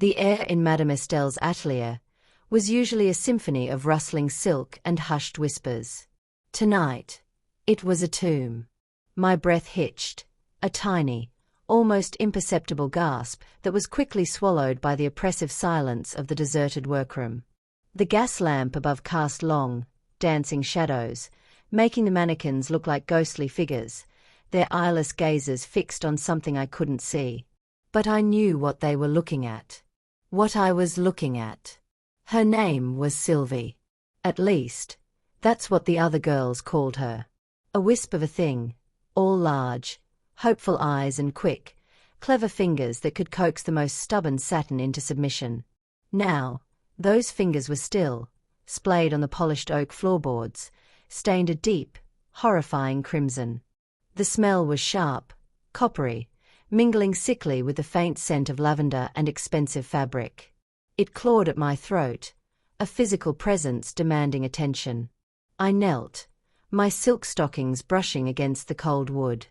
The air in Madame Estelle's atelier was usually a symphony of rustling silk and hushed whispers. Tonight, it was a tomb. My breath hitched, a tiny, almost imperceptible gasp that was quickly swallowed by the oppressive silence of the deserted workroom. The gas lamp above cast long, dancing shadows, making the mannequins look like ghostly figures, their eyeless gazes fixed on something I couldn't see. But I knew what they were looking at. What I was looking at. Her name was Sylvie. At least, that's what the other girls called her. A wisp of a thing, all large, hopeful eyes and quick, clever fingers that could coax the most stubborn satin into submission. Now, those fingers were still, splayed on the polished oak floorboards, stained a deep, horrifying crimson. The smell was sharp, coppery, mingling sickly with the faint scent of lavender and expensive fabric. It clawed at my throat, a physical presence demanding attention. I knelt, my silk stockings brushing against the cold wood.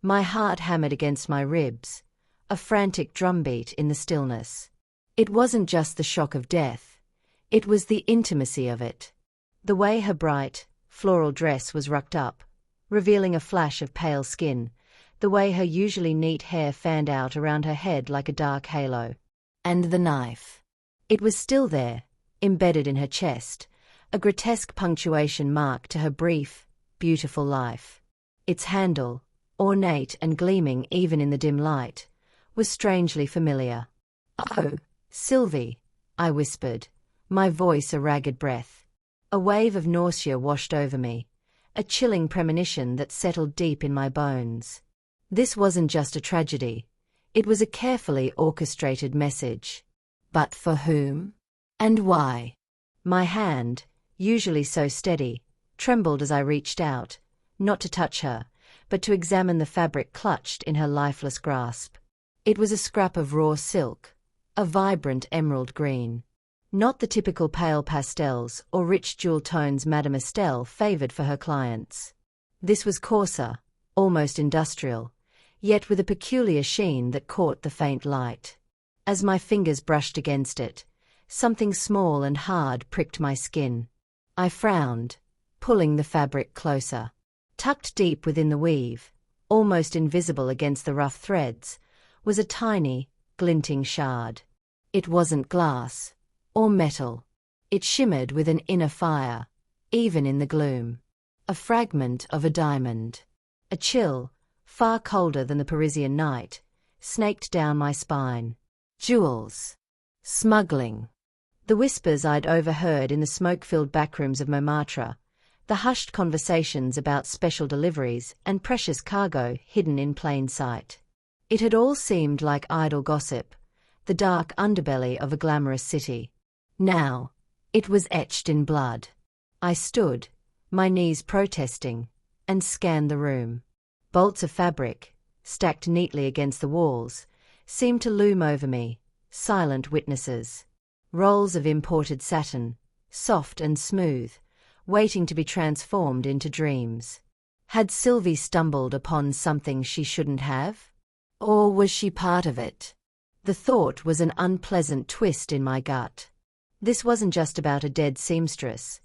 My heart hammered against my ribs, a frantic drumbeat in the stillness. It wasn't just the shock of death, it was the intimacy of it. The way her bright, floral dress was rucked up, revealing a flash of pale skin, the way her usually neat hair fanned out around her head like a dark halo. And the knife. It was still there, embedded in her chest, a grotesque punctuation mark to her brief, beautiful life. Its handle, ornate and gleaming even in the dim light, was strangely familiar. "Oh, Sylvie," I whispered, my voice a ragged breath. A wave of nausea washed over me, a chilling premonition that settled deep in my bones. This wasn't just a tragedy, it was a carefully orchestrated message. But for whom? And why? My hand, usually so steady, trembled as I reached out, not to touch her, but to examine the fabric clutched in her lifeless grasp. It was a scrap of raw silk, a vibrant emerald green. Not the typical pale pastels or rich jewel tones Madame Estelle favored for her clients. This was coarser, almost industrial, yet with a peculiar sheen that caught the faint light. As my fingers brushed against it, something small and hard pricked my skin. I frowned, pulling the fabric closer. Tucked deep within the weave, almost invisible against the rough threads, was a tiny, glinting shard. It wasn't glass, or metal. It shimmered with an inner fire, even in the gloom. A fragment of a diamond. A chill, far colder than the Parisian night, snaked down my spine. Jewels. Smuggling. The whispers I'd overheard in the smoke-filled backrooms of Montmartre, the hushed conversations about special deliveries and precious cargo hidden in plain sight. It had all seemed like idle gossip, the dark underbelly of a glamorous city. Now, it was etched in blood. I stood, my knees protesting, and scanned the room. Bolts of fabric, stacked neatly against the walls, seemed to loom over me, silent witnesses. Rolls of imported satin, soft and smooth, waiting to be transformed into dreams. Had Sylvie stumbled upon something she shouldn't have? Or was she part of it? The thought was an unpleasant twist in my gut. This wasn't just about a dead seamstress.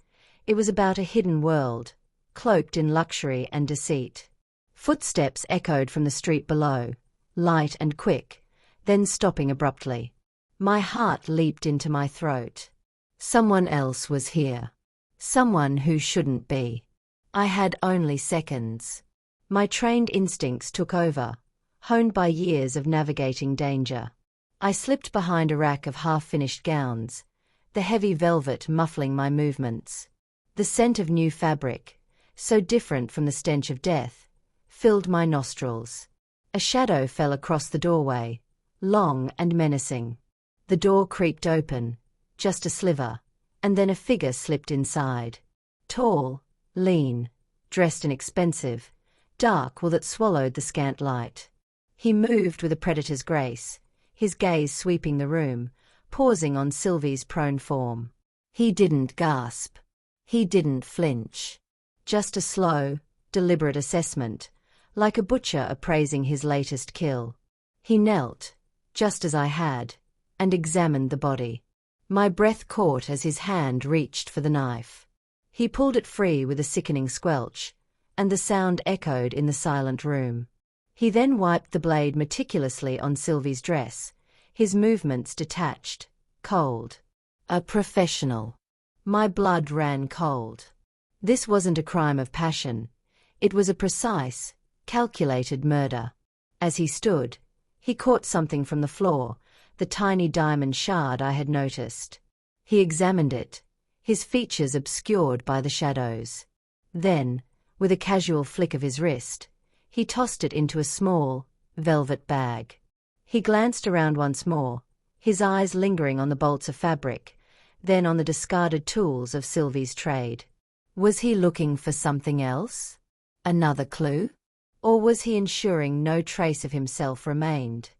It was about a hidden world, cloaked in luxury and deceit. Footsteps echoed from the street below, light and quick, then stopping abruptly. My heart leaped into my throat. Someone else was here. Someone who shouldn't be. I had only seconds. My trained instincts took over, honed by years of navigating danger. I slipped behind a rack of half-finished gowns, the heavy velvet muffling my movements. The scent of new fabric, so different from the stench of death, filled my nostrils. A shadow fell across the doorway, long and menacing. The door creaked open, just a sliver, and then a figure slipped inside. Tall, lean, dressed in expensive, dark wool that swallowed the scant light. He moved with a predator's grace, his gaze sweeping the room, pausing on Sylvie's prone form. He didn't gasp. He didn't flinch. Just a slow, deliberate assessment, like a butcher appraising his latest kill. He knelt, just as I had, and examined the body. My breath caught as his hand reached for the knife. He pulled it free with a sickening squelch, and the sound echoed in the silent room. He then wiped the blade meticulously on Sylvie's dress, his movements detached, cold. A professional. My blood ran cold. This wasn't a crime of passion. It was a precise, calculated murder. As he stood, he caught something from the floor, the tiny diamond shard I had noticed. He examined it, his features obscured by the shadows. Then, with a casual flick of his wrist, he tossed it into a small, velvet bag. He glanced around once more, his eyes lingering on the bolts of fabric, then on the discarded tools of Sylvie's trade. Was he looking for something else? Another clue? Or was he ensuring no trace of himself remained?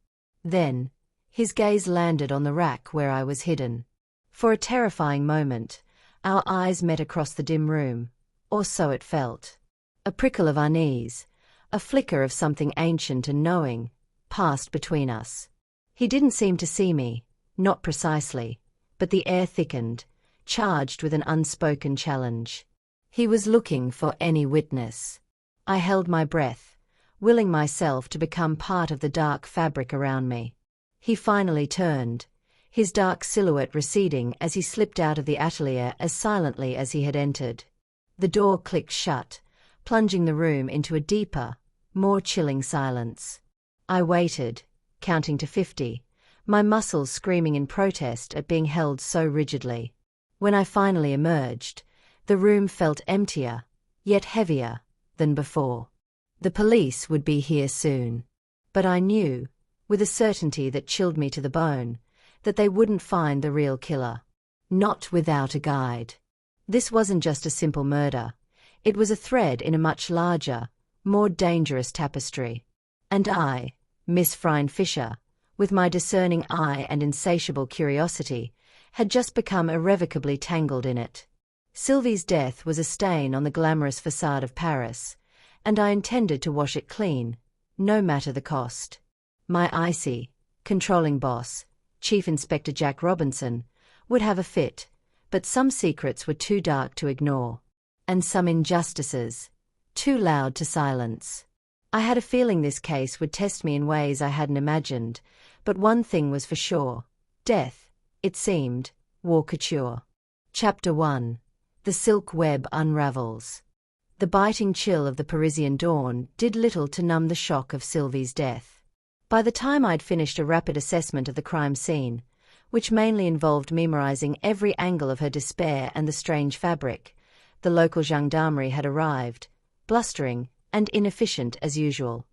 Then, his gaze landed on the rack where I was hidden. For a terrifying moment, our eyes met across the dim room, or so it felt. A prickle of unease, a flicker of something ancient and knowing, passed between us. He didn't seem to see me, not precisely, but the air thickened, charged with an unspoken challenge. He was looking for any witness. I held my breath, willing myself to become part of the dark fabric around me. He finally turned, his dark silhouette receding as he slipped out of the atelier as silently as he had entered. The door clicked shut, plunging the room into a deeper, more chilling silence. I waited, counting to 50, my muscles screaming in protest at being held so rigidly. When I finally emerged, the room felt emptier, yet heavier, than before. The police would be here soon. But I knew, with a certainty that chilled me to the bone, that they wouldn't find the real killer. Not without a guide. This wasn't just a simple murder. It was a thread in a much larger, more dangerous tapestry. And I, Miss Phryne Fisher, with my discerning eye and insatiable curiosity, had just become irrevocably tangled in it. Sylvie's death was a stain on the glamorous facade of Paris, and I intended to wash it clean, no matter the cost. My icy, controlling boss, Chief Inspector Jack Robinson, would have a fit, but some secrets were too dark to ignore, and some injustices, too loud to silence. I had a feeling this case would test me in ways I hadn't imagined, but one thing was for sure. Death, it seemed, wore couture. Chapter 1. The Silk Web Unravels. The biting chill of the Parisian dawn did little to numb the shock of Sylvie's death. By the time I'd finished a rapid assessment of the crime scene, which mainly involved memorizing every angle of her despair and the strange fabric, the local gendarmerie had arrived, blustering and inefficient as usual.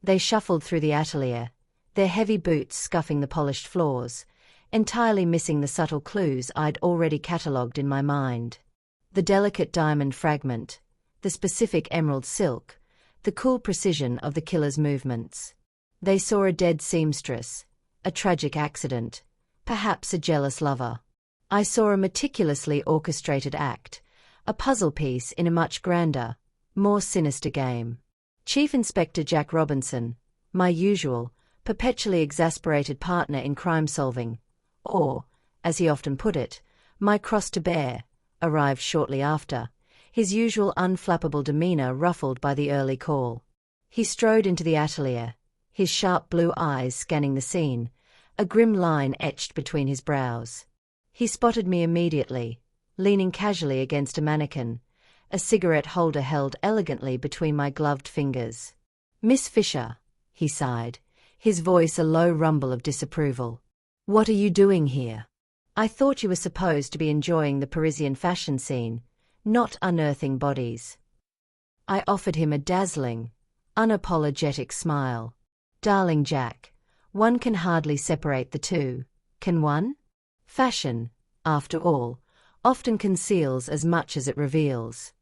They shuffled through the atelier, their heavy boots scuffing the polished floors, entirely missing the subtle clues I'd already catalogued in my mind. The delicate diamond fragment, the specific emerald silk, the cool precision of the killer's movements. They saw a dead seamstress, a tragic accident, perhaps a jealous lover. I saw a meticulously orchestrated act, a puzzle piece in a much grander, more sinister game. Chief Inspector Jack Robinson, my usual, perpetually exasperated partner in crime-solving, or, as he often put it, my cross to bear, arrived shortly after, his usual unflappable demeanor ruffled by the early call. He strode into the atelier, his sharp blue eyes scanning the scene, a grim line etched between his brows. He spotted me immediately, leaning casually against a mannequin, a cigarette holder held elegantly between my gloved fingers. "Miss Fisher," he sighed, his voice a low rumble of disapproval. "What are you doing here? I thought you were supposed to be enjoying the Parisian fashion scene, not unearthing bodies." I offered him a dazzling, unapologetic smile. "Darling Jack, one can hardly separate the two, can one? Fashion, after all, often conceals as much as it reveals."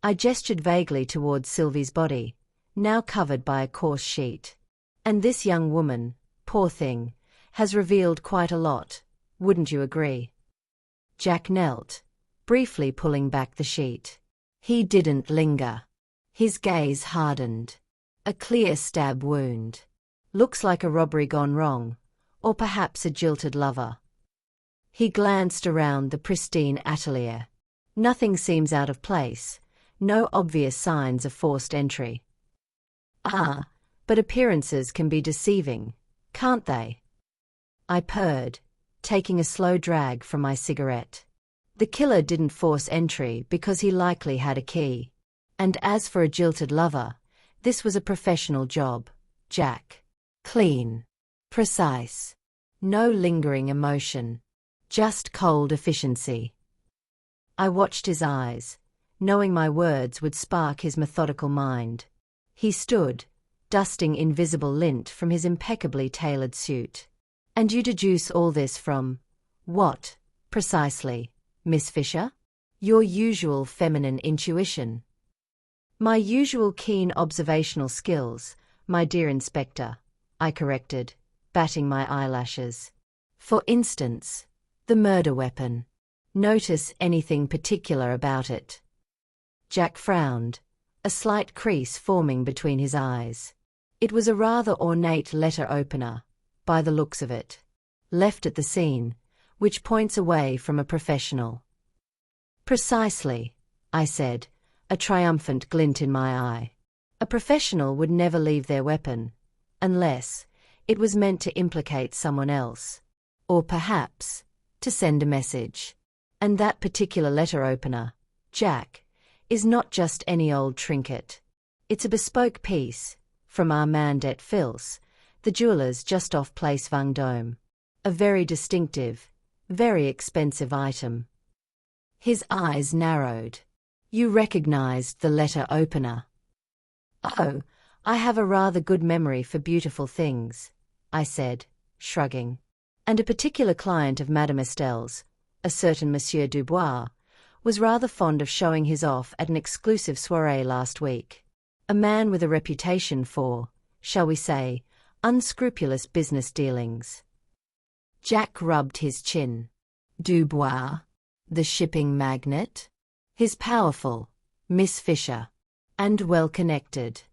I gestured vaguely towards Sylvie's body, now covered by a coarse sheet. "And this young woman, poor thing, has revealed quite a lot, wouldn't you agree?" Jack knelt, briefly pulling back the sheet. He didn't linger. His gaze hardened. "A clear stab wound. Looks like a robbery gone wrong, Or perhaps a jilted lover? He glanced around the pristine atelier. Nothing seems out of place, no obvious signs of forced entry. Ah, but appearances can be deceiving, can't they? I purred, taking a slow drag from my cigarette. The killer didn't force entry because he likely had a key. And as for a jilted lover, this was a professional job, Jack. Clean. Precise. No lingering emotion. Just cold efficiency. I watched his eyes, knowing my words would spark his methodical mind. He stood, dusting invisible lint from his impeccably tailored suit. And you deduce all this from what, precisely, Miss Fisher? Your usual feminine intuition. My usual keen observational skills, my dear inspector, I corrected, batting my eyelashes. For instance, the murder weapon. Notice anything particular about it? Jack frowned, a slight crease forming between his eyes. It was a rather ornate letter opener, by the looks of it, left at the scene, which points away from a professional. Precisely, I said, a triumphant glint in my eye. A professional would never leave their weapon, unless it was meant to implicate someone else, or perhaps to send a message. And that particular letter opener, Jack, is not just any old trinket. It's a bespoke piece, from Armand et Fils, the jewelers just off Place Vendôme. A very distinctive, very expensive item. His eyes narrowed. You recognized the letter opener. Oh, I have a rather good memory for beautiful things, I said, shrugging. And a particular client of Madame Estelle's, a certain Monsieur Dubois, was rather fond of showing his off at an exclusive soirée last week. A man with a reputation for, shall we say, unscrupulous business dealings. Jack rubbed his chin. Dubois, the shipping magnate? He's powerful, Miss Fisher, and well-connected.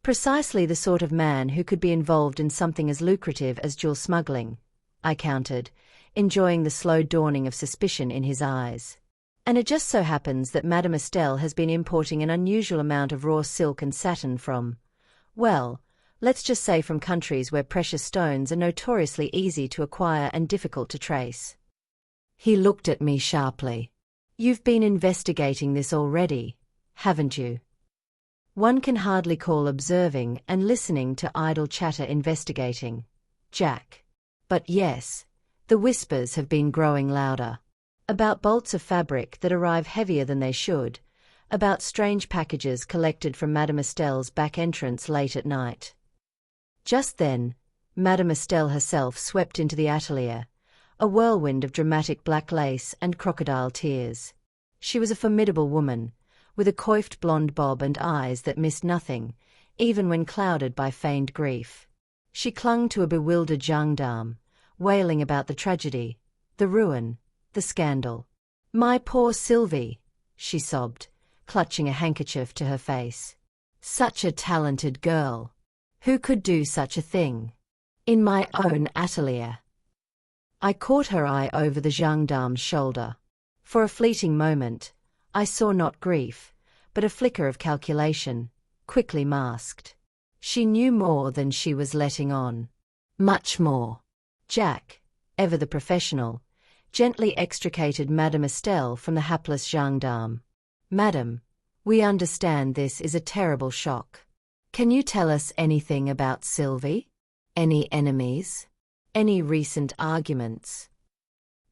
Precisely the sort of man who could be involved in something as lucrative as jewel smuggling, I countered, enjoying the slow dawning of suspicion in his eyes. And it just so happens that Madame Estelle has been importing an unusual amount of raw silk and satin from, well, let's just say from countries where precious stones are notoriously easy to acquire and difficult to trace. He looked at me sharply. You've been investigating this already, haven't you? One can hardly call observing and listening to idle chatter investigating, Jack. But yes, the whispers have been growing louder. About bolts of fabric that arrive heavier than they should, about strange packages collected from Madame Estelle's back entrance late at night. Just then, Madame Estelle herself swept into the atelier, a whirlwind of dramatic black lace and crocodile tears. She was a formidable woman, with a coiffed blonde bob and eyes that missed nothing, even when clouded by feigned grief. She clung to a bewildered gendarme, wailing about the tragedy, the ruin, the scandal. My poor Sylvie, she sobbed, clutching a handkerchief to her face. Such a talented girl. Who could do such a thing? In my own atelier. I caught her eye over the gendarme's shoulder. For a fleeting moment, I saw not grief, but a flicker of calculation, quickly masked. She knew more than she was letting on. Much more. Jack, ever the professional, gently extricated Madame Estelle from the hapless gendarme. Madam, we understand this is a terrible shock. Can you tell us anything about Sylvie? Any enemies? Any recent arguments?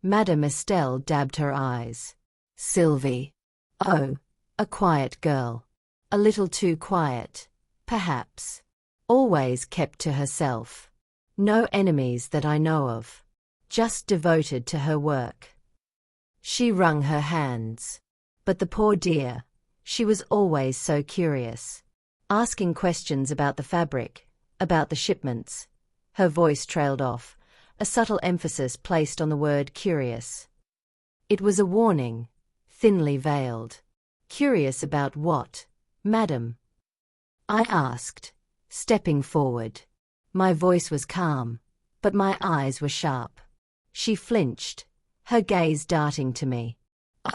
Madame Estelle dabbed her eyes. Sylvie. Oh, a quiet girl. A little too quiet, perhaps. Always kept to herself. No enemies that I know of. Just devoted to her work. She wrung her hands. But the poor dear, she was always so curious. Asking questions about the fabric, about the shipments. Her voice trailed off, a subtle emphasis placed on the word curious. It was a warning, thinly veiled. Curious about what, madam? I asked, stepping forward. My voice was calm, but my eyes were sharp. She flinched, her gaze darting to me.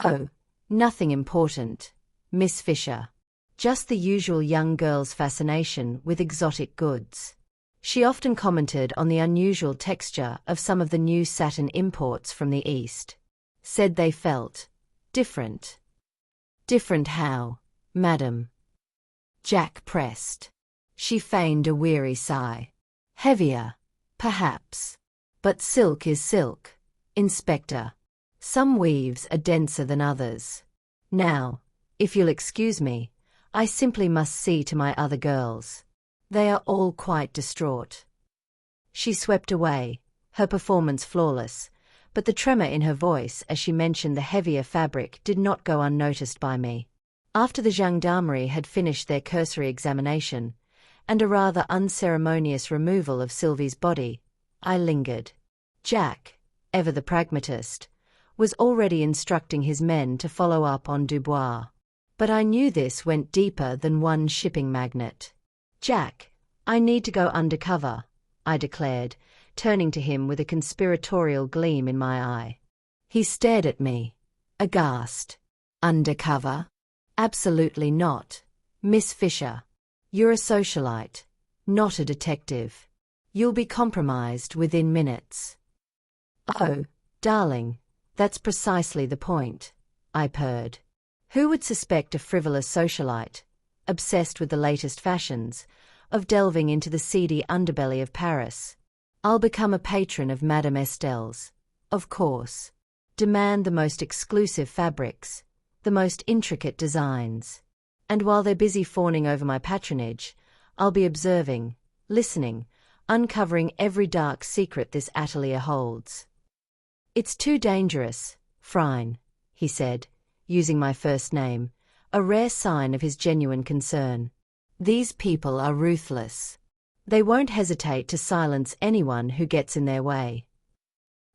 "Oh, nothing important, Miss Fisher. Just the usual young girl's fascination with exotic goods." She often commented on the unusual texture of some of the new satin imports from the East. Said they felt different. "Different how, madam?" Jack pressed. She feigned a weary sigh. "Heavier, perhaps. But silk is silk, Inspector. Some weaves are denser than others. Now, if you'll excuse me, I simply must see to my other girls. They are all quite distraught." She swept away, her performance flawless, but the tremor in her voice as she mentioned the heavier fabric did not go unnoticed by me. After the gendarmerie had finished their cursory examination, and a rather unceremonious removal of Sylvie's body, I lingered. Jack, ever the pragmatist, was already instructing his men to follow up on Dubois. But I knew this went deeper than one shipping magnate. "Jack, I need to go undercover," I declared, turning to him with a conspiratorial gleam in my eye. He stared at me, aghast. "Undercover? Absolutely not, Miss Fisher. You're a socialite, not a detective. You'll be compromised within minutes." "Oh, darling, that's precisely the point," I purred. "Who would suspect a frivolous socialite, obsessed with the latest fashions, of delving into the seedy underbelly of Paris? I'll become a patron of Madame Estelle's, of course. Demand the most exclusive fabrics, the most intricate designs. And while they're busy fawning over my patronage, I'll be observing, listening, uncovering every dark secret this atelier holds." "It's too dangerous, Phryne," he said, using my first name, a rare sign of his genuine concern. "These people are ruthless. They won't hesitate to silence anyone who gets in their way."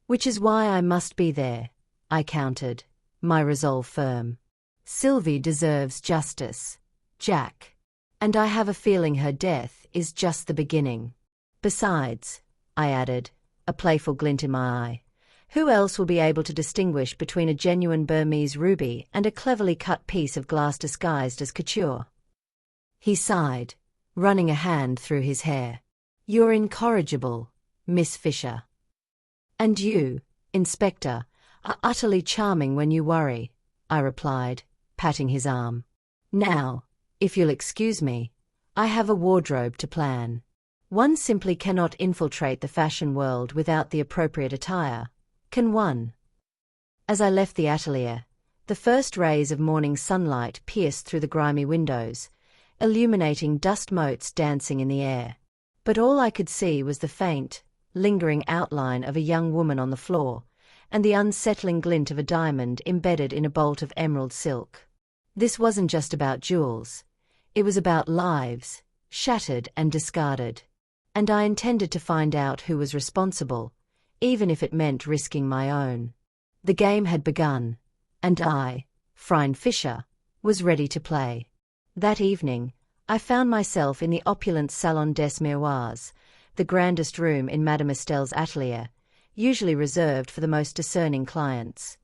"Which is why I must be there," I countered, my resolve firm. "Sylvie deserves justice, Jack. And I have a feeling her death is just the beginning. Besides," I added, a playful glint in my eye, "who else will be able to distinguish between a genuine Burmese ruby and a cleverly cut piece of glass disguised as couture?" He sighed, running a hand through his hair. "You're incorrigible, Miss Fisher. And you, Inspector, are utterly charming when you worry," I replied, patting his arm. "Now, if you'll excuse me, I have a wardrobe to plan. One simply cannot infiltrate the fashion world without the appropriate attire, can one?" As I left the atelier, the first rays of morning sunlight pierced through the grimy windows, illuminating dust motes dancing in the air. But all I could see was the faint, lingering outline of a young woman on the floor, and the unsettling glint of a diamond embedded in a bolt of emerald silk. This wasn't just about jewels. It was about lives, shattered and discarded. And I intended to find out who was responsible, even if it meant risking my own. The game had begun, and I, Phryne Fisher, was ready to play. That evening, I found myself in the opulent Salon des Miroirs, the grandest room in Madame Estelle's atelier, usually reserved for the most discerning clients.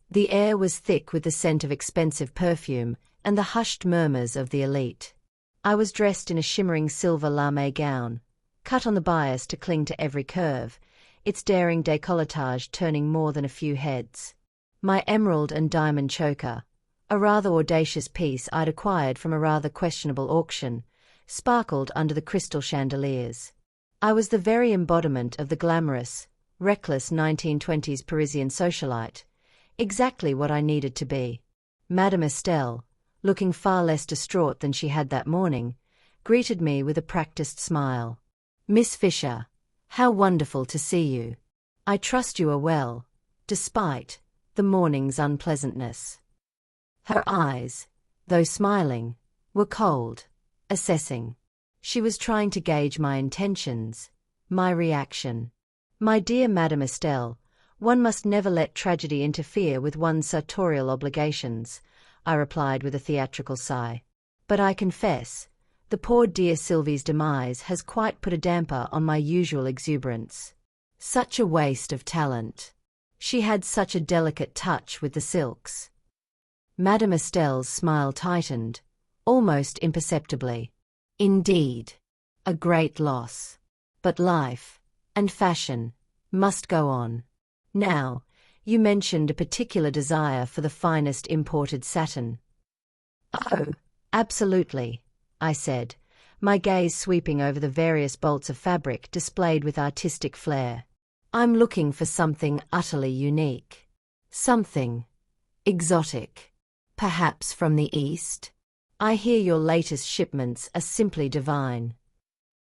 The air was thick with the scent of expensive perfume and the hushed murmurs of the elite. I was dressed in a shimmering silver lame gown, cut on the bias to cling to every curve, its daring décolletage turning more than a few heads. My emerald and diamond choker, a rather audacious piece I'd acquired from a rather questionable auction, sparkled under the crystal chandeliers. I was the very embodiment of the glamorous, reckless 1920s Parisian socialite, exactly what I needed to be. Madame Estelle, looking far less distraught than she had that morning, greeted me with a practiced smile. "Miss Fisher, how wonderful to see you. I trust you are well, despite the morning's unpleasantness." Her eyes, though smiling, were cold, assessing. She was trying to gauge my intentions, my reaction. "My dear Madame Estelle, one must never let tragedy interfere with one's sartorial obligations," I replied with a theatrical sigh. "But I confess, the poor dear Sylvie's demise has quite put a damper on my usual exuberance." Such a waste of talent. She had such a delicate touch with the silks. Madame Estelle's smile tightened, almost imperceptibly. Indeed. A great loss. But life, and fashion, must go on. Now, you mentioned a particular desire for the finest imported satin. Oh, absolutely, I said, my gaze sweeping over the various bolts of fabric displayed with artistic flair. I'm looking for something utterly unique. Something exotic. Perhaps from the East? I hear your latest shipments are simply divine.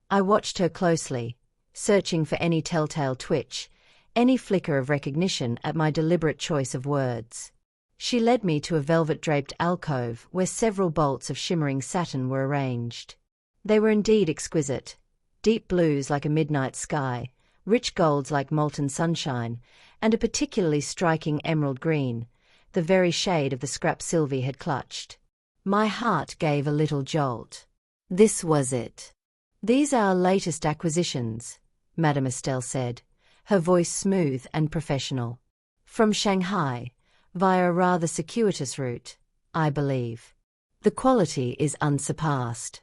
I watched her closely, searching for any telltale twitch, any flicker of recognition at my deliberate choice of words. She led me to a velvet-draped alcove where several bolts of shimmering satin were arranged. They were indeed exquisite, deep blues like a midnight sky, rich golds like molten sunshine, and a particularly striking emerald green, the very shade of the scrap Sylvie had clutched. My heart gave a little jolt. This was it. These are our latest acquisitions, Madame Estelle said, her voice smooth and professional. From Shanghai, via a rather circuitous route, I believe. The quality is unsurpassed.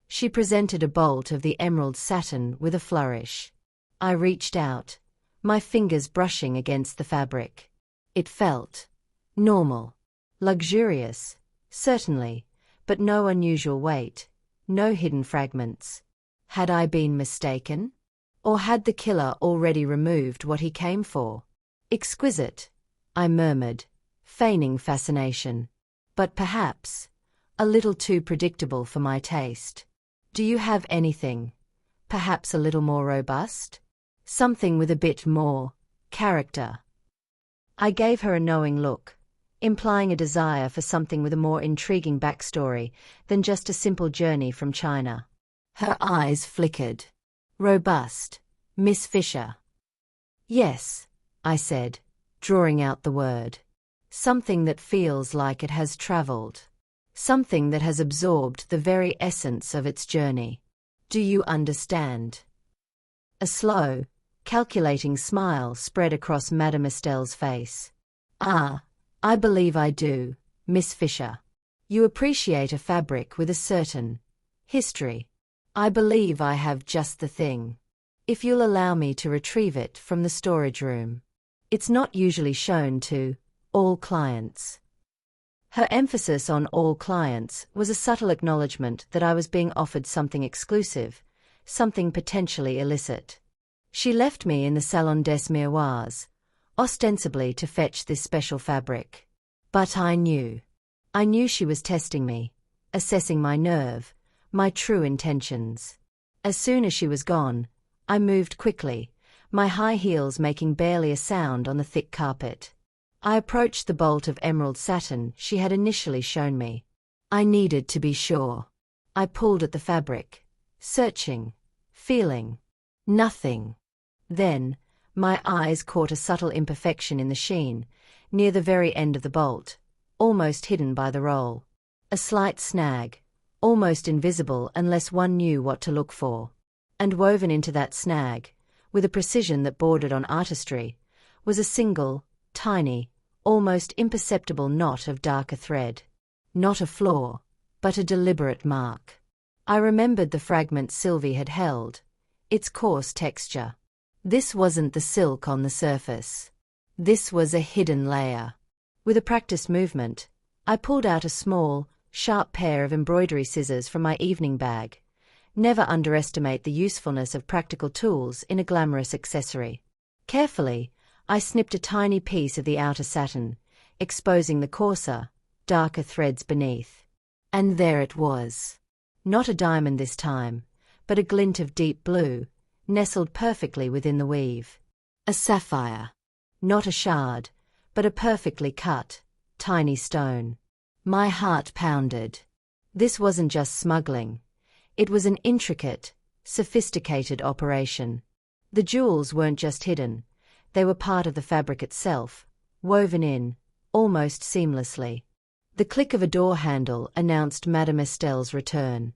She presented a bolt of the emerald satin with a flourish. I reached out, my fingers brushing against the fabric. It felt normal, luxurious, certainly, but no unusual weight, no hidden fragments. Had I been mistaken? Or had the killer already removed what he came for? Exquisite, I murmured, feigning fascination. But perhaps a little too predictable for my taste. Do you have anything, perhaps a little more robust? Something with a bit more character. I gave her a knowing look, implying a desire for something with a more intriguing backstory than just a simple journey from China. Her eyes flickered. Robust, Miss Fisher. Yes, I said, drawing out the word. Something that feels like it has traveled. Something that has absorbed the very essence of its journey. Do you understand? A slow, calculating smile spread across Madame Estelle's face. Ah, I believe I do, Miss Fisher. You appreciate a fabric with a certain history. I believe I have just the thing. If you'll allow me to retrieve it from the storage room. It's not usually shown to all clients. Her emphasis on all clients was a subtle acknowledgement that I was being offered something exclusive, something potentially illicit. She left me in the Salon des Miroirs, ostensibly to fetch this special fabric. But I knew she was testing me, assessing my nerve, my true intentions. As soon as she was gone, I moved quickly, my high heels making barely a sound on the thick carpet. I approached the bolt of emerald satin she had initially shown me. I needed to be sure. I pulled at the fabric, searching, feeling. Nothing. Then, my eyes caught a subtle imperfection in the sheen, near the very end of the bolt, almost hidden by the roll. A slight snag, almost invisible unless one knew what to look for. And woven into that snag, with a precision that bordered on artistry, was a single, tiny, almost imperceptible knot of darker thread. Not a flaw, but a deliberate mark. I remembered the fragment Sylvie had held, its coarse texture. This wasn't the silk on the surface. This was a hidden layer. With a practiced movement, I pulled out a small, sharp pair of embroidery scissors from my evening bag. Never underestimate the usefulness of practical tools in a glamorous accessory. Carefully, I snipped a tiny piece of the outer satin, exposing the coarser, darker threads beneath. And there it was. Not a diamond this time, but a glint of deep blue, nestled perfectly within the weave. A sapphire. Not a shard, but a perfectly cut, tiny stone. My heart pounded. This wasn't just smuggling. It was an intricate, sophisticated operation. The jewels weren't just hidden, they were part of the fabric itself, woven in, almost seamlessly. The click of a door handle announced Madame Estelle's return.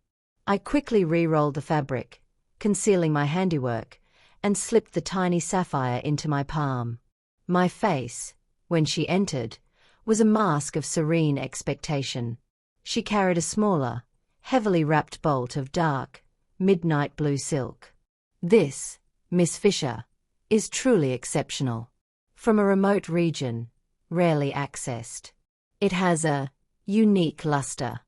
I quickly re-rolled the fabric, concealing my handiwork, and slipped the tiny sapphire into my palm. My face, when she entered, was a mask of serene expectation. She carried a smaller, heavily wrapped bolt of dark, midnight blue silk. "This, Miss Fisher, is truly exceptional. From a remote region, rarely accessed. It has a unique luster."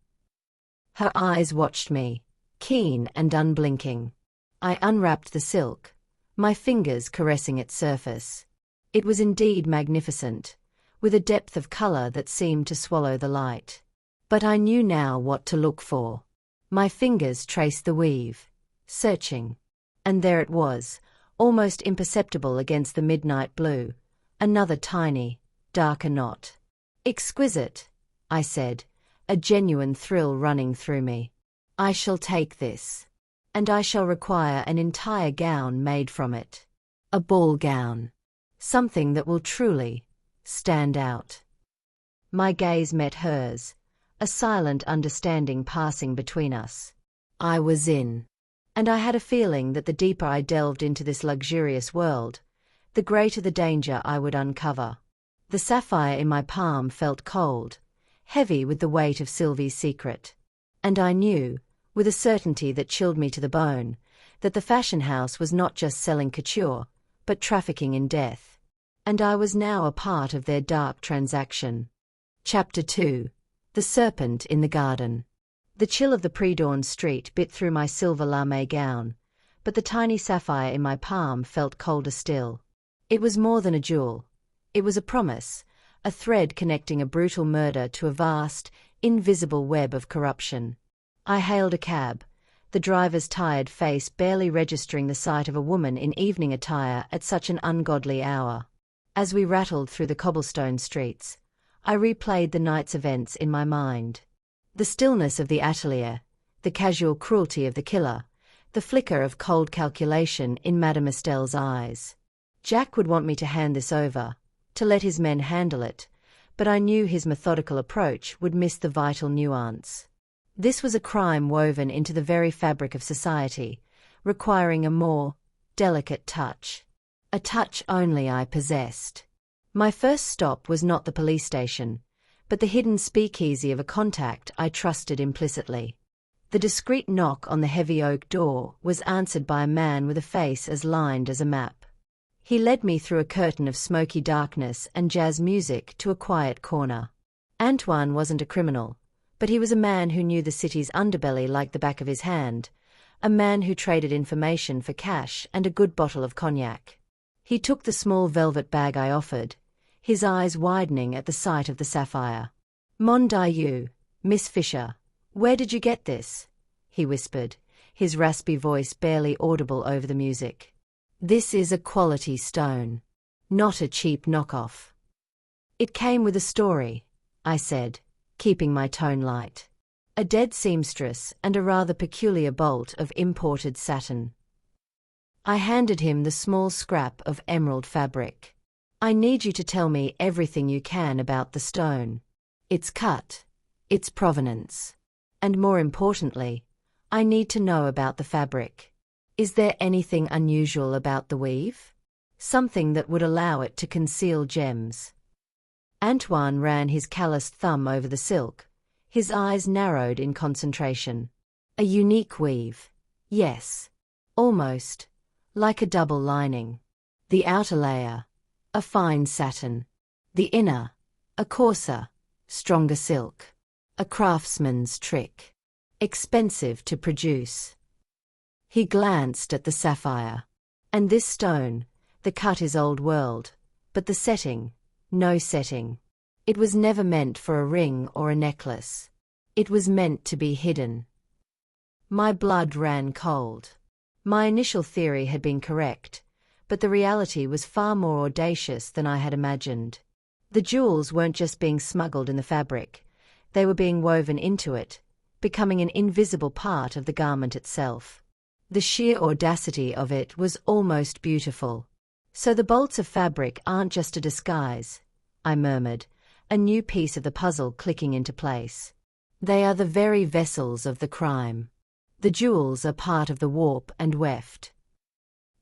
Her eyes watched me, keen and unblinking. I unwrapped the silk, my fingers caressing its surface. It was indeed magnificent, with a depth of color that seemed to swallow the light. But I knew now what to look for. My fingers traced the weave, searching. And there it was, almost imperceptible against the midnight blue, another tiny, darker knot. "Exquisite," I said, a genuine thrill running through me. "I shall take this. And I shall require an entire gown made from it. A ball gown. Something that will truly stand out." My gaze met hers, a silent understanding passing between us. I was in. And I had a feeling that the deeper I delved into this luxurious world, the greater the danger I would uncover. The sapphire in my palm felt cold, heavy with the weight of Sylvie's secret. And I knew, with a certainty that chilled me to the bone, that the fashion house was not just selling couture, but trafficking in death. And I was now a part of their dark transaction. Chapter 2. The Serpent in the Garden. The chill of the pre-dawn street bit through my silver lame gown, but the tiny sapphire in my palm felt colder still. It was more than a jewel. It was a promise, a thread connecting a brutal murder to a vast, invisible web of corruption. I hailed a cab, the driver's tired face barely registering the sight of a woman in evening attire at such an ungodly hour. As we rattled through the cobblestone streets, I replayed the night's events in my mind. The stillness of the atelier, the casual cruelty of the killer, the flicker of cold calculation in Madame Estelle's eyes. Jack would want me to hand this over, to let his men handle it, but I knew his methodical approach would miss the vital nuance. This was a crime woven into the very fabric of society, requiring a more delicate touch. A touch only I possessed. My first stop was not the police station, but the hidden speakeasy of a contact I trusted implicitly. The discreet knock on the heavy oak door was answered by a man with a face as lined as a map. He led me through a curtain of smoky darkness and jazz music to a quiet corner. Antoine wasn't a criminal, but he was a man who knew the city's underbelly like the back of his hand, a man who traded information for cash and a good bottle of cognac. He took the small velvet bag I offered, his eyes widening at the sight of the sapphire. "Mon Dieu, Miss Fisher, where did you get this?" he whispered, his raspy voice barely audible over the music. "This is a quality stone, not a cheap knockoff." "It came with a story," I said, keeping my tone light. "A dead seamstress and a rather peculiar bolt of imported satin." I handed him the small scrap of emerald fabric. "I need you to tell me everything you can about the stone. Its cut, its provenance. And more importantly, I need to know about the fabric. Is there anything unusual about the weave? Something that would allow it to conceal gems?" Antoine ran his calloused thumb over the silk, his eyes narrowed in concentration. "A unique weave. Yes. Almost. Like a double lining. The outer layer, a fine satin. The inner, a coarser, stronger silk. A craftsman's trick. Expensive to produce." He glanced at the sapphire. "And this stone, the cut is old world, but the setting, no setting. It was never meant for a ring or a necklace. It was meant to be hidden." My blood ran cold. My initial theory had been correct, but the reality was far more audacious than I had imagined. The jewels weren't just being smuggled in the fabric, they were being woven into it, becoming an invisible part of the garment itself. The sheer audacity of it was almost beautiful. "So the bolts of fabric aren't just a disguise," I murmured, a new piece of the puzzle clicking into place. "They are the very vessels of the crime. The jewels are part of the warp and weft."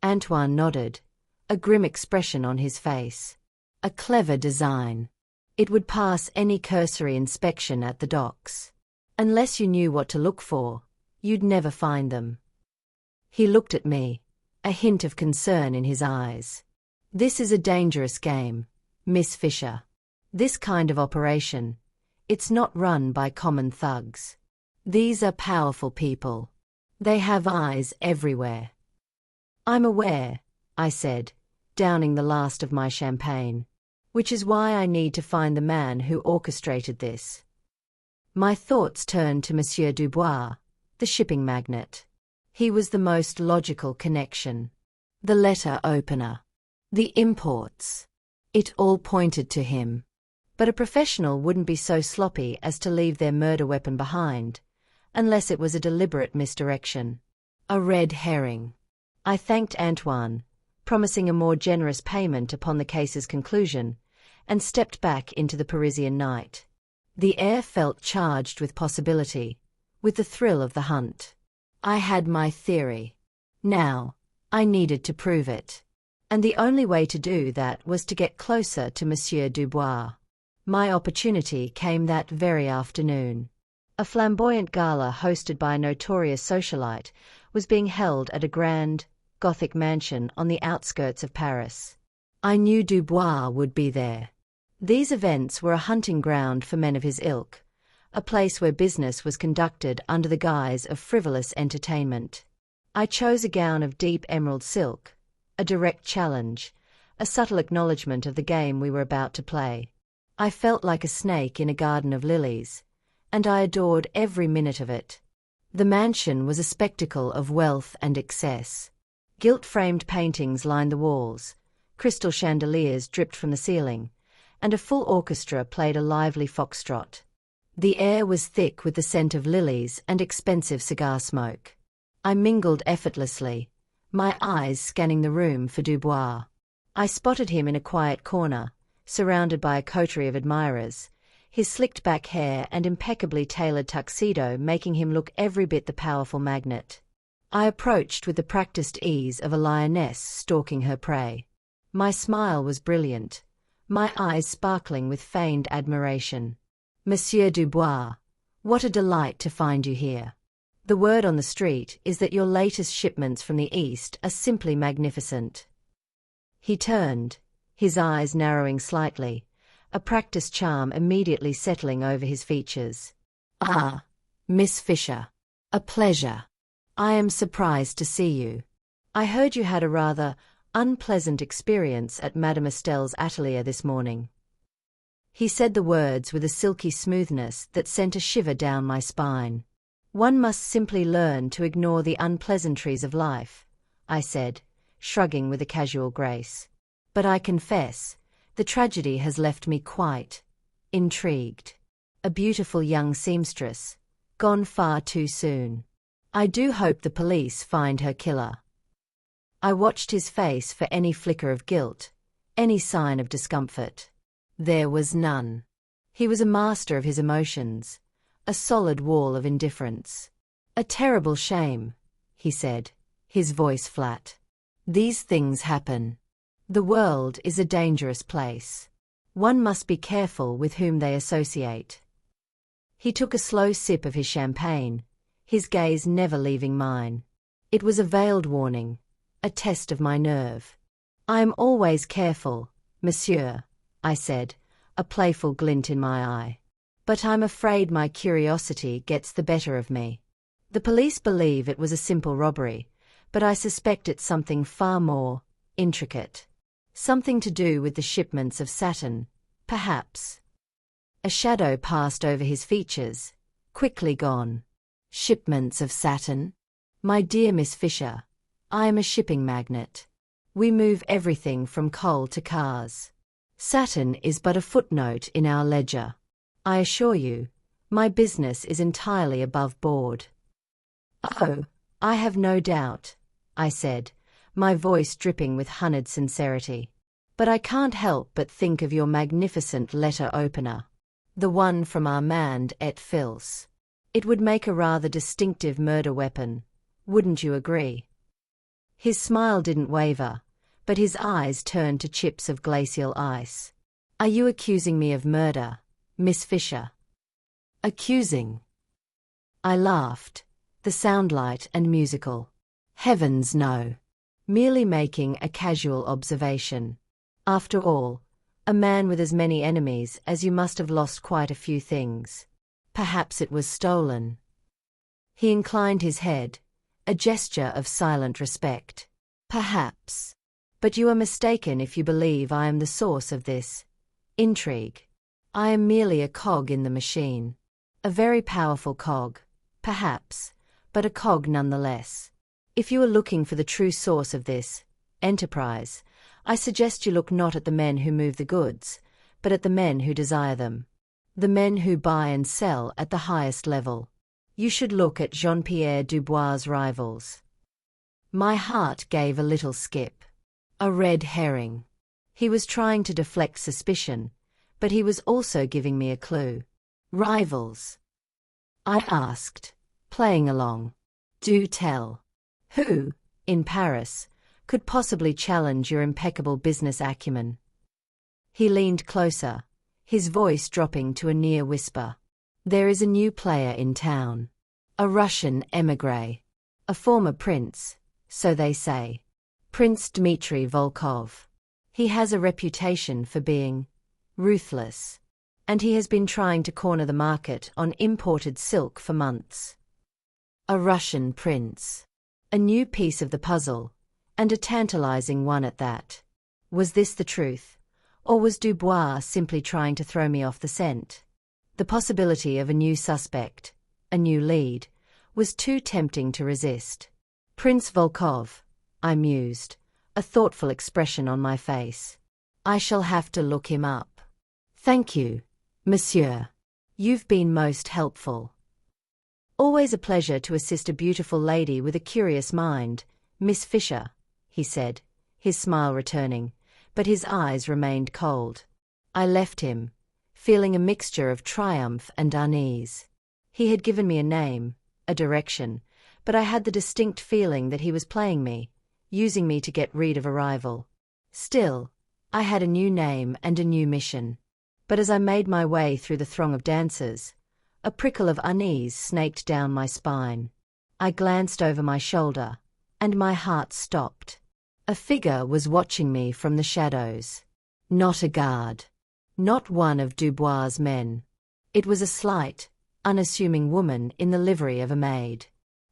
Antoine nodded, a grim expression on his face. A clever design. It would pass any cursory inspection at the docks. Unless you knew what to look for, you'd never find them. He looked at me, a hint of concern in his eyes. This is a dangerous game, Miss Fisher. This kind of operation, it's not run by common thugs. These are powerful people. They have eyes everywhere. I'm aware, I said, downing the last of my champagne. Which is why I need to find the man who orchestrated this. My thoughts turned to Monsieur Dubois, the shipping magnate. He was the most logical connection. The letter opener. The imports. It all pointed to him. But a professional wouldn't be so sloppy as to leave their murder weapon behind, unless it was a deliberate misdirection. A red herring. I thanked Antoine, promising a more generous payment upon the case's conclusion, and stepped back into the Parisian night. The air felt charged with possibility, with the thrill of the hunt. I had my theory. Now, I needed to prove it. And the only way to do that was to get closer to Monsieur Dubois. My opportunity came that very afternoon. A flamboyant gala hosted by a notorious socialite was being held at a grand, Gothic mansion on the outskirts of Paris. I knew Dubois would be there. These events were a hunting ground for men of his ilk, a place where business was conducted under the guise of frivolous entertainment. I chose a gown of deep emerald silk, a direct challenge, a subtle acknowledgement of the game we were about to play. I felt like a snake in a garden of lilies, and I adored every minute of it. The mansion was a spectacle of wealth and excess. Gilt-framed paintings lined the walls, crystal chandeliers dripped from the ceiling, and a full orchestra played a lively foxtrot. The air was thick with the scent of lilies and expensive cigar smoke. I mingled effortlessly, my eyes scanning the room for Dubois. I spotted him in a quiet corner, surrounded by a coterie of admirers, his slicked-back hair and impeccably tailored tuxedo making him look every bit the powerful magnate. I approached with the practiced ease of a lioness stalking her prey. My smile was brilliant, my eyes sparkling with feigned admiration. Monsieur Dubois, what a delight to find you here. The word on the street is that your latest shipments from the East are simply magnificent. He turned, his eyes narrowing slightly, a practiced charm immediately settling over his features. Ah, Miss Fisher. A pleasure. I am surprised to see you. I heard you had a rather unpleasant experience at Madame Estelle's atelier this morning. He said the words with a silky smoothness that sent a shiver down my spine. One must simply learn to ignore the unpleasantries of life, I said, shrugging with a casual grace. But I confess, the tragedy has left me quite intrigued. A beautiful young seamstress, gone far too soon. I do hope the police find her killer. I watched his face for any flicker of guilt, any sign of discomfort. There was none. He was a master of his emotions, a solid wall of indifference. A terrible shame, he said, his voice flat. These things happen. The world is a dangerous place. One must be careful with whom they associate. He took a slow sip of his champagne, his gaze never leaving mine. It was a veiled warning, a test of my nerve. I am always careful, monsieur, I said, a playful glint in my eye. But I'm afraid my curiosity gets the better of me. The police believe it was a simple robbery, but I suspect it's something far more intricate. Something to do with the shipments of satin, perhaps. A shadow passed over his features, quickly gone. Shipments of satin? My dear Miss Fisher, I am a shipping magnate. We move everything from coal to cars. Satin is but a footnote in our ledger. I assure you, my business is entirely above board. Oh, I have no doubt, I said, my voice dripping with honeyed sincerity. But I can't help but think of your magnificent letter opener. The one from Armand et Fils. It would make a rather distinctive murder weapon, wouldn't you agree? His smile didn't waver, but his eyes turned to chips of glacial ice. "Are you accusing me of murder, Miss Fisher?" "Accusing?" I laughed, the sound light and musical. "Heavens no. Merely making a casual observation. After all, a man with as many enemies as you must have lost quite a few things. Perhaps it was stolen." He inclined his head, a gesture of silent respect. "Perhaps. But you are mistaken if you believe I am the source of this intrigue. I am merely a cog in the machine. A very powerful cog, perhaps, but a cog nonetheless. If you are looking for the true source of this enterprise, I suggest you look not at the men who move the goods, but at the men who desire them. The men who buy and sell at the highest level. You should look at Jean-Pierre Dubois' rivals." My heart gave a little skip. A red herring. He was trying to deflect suspicion, but he was also giving me a clue. "Rivals?" I asked, playing along. "Do tell. Who, in Paris, could possibly challenge your impeccable business acumen?" He leaned closer, his voice dropping to a near whisper. "There is a new player in town. A Russian émigré. A former prince, so they say. Prince Dmitry Volkov. He has a reputation for being ruthless, and he has been trying to corner the market on imported silk for months." A Russian prince. A new piece of the puzzle, and a tantalizing one at that. Was this the truth, or was Dubois simply trying to throw me off the scent? The possibility of a new suspect, a new lead, was too tempting to resist. "Prince Volkov," I mused, a thoughtful expression on my face. "I shall have to look him up." "Thank you, monsieur. You've been most helpful." "Always a pleasure to assist a beautiful lady with a curious mind, Miss Fisher," he said, his smile returning, but his eyes remained cold. I left him, feeling a mixture of triumph and unease. He had given me a name, a direction, but I had the distinct feeling that he was playing me, using me to get rid of a rival. Still, I had a new name and a new mission. But as I made my way through the throng of dancers, a prickle of unease snaked down my spine. I glanced over my shoulder, and my heart stopped. A figure was watching me from the shadows. Not a guard. Not one of Dubois' men. It was a slight, unassuming woman in the livery of a maid.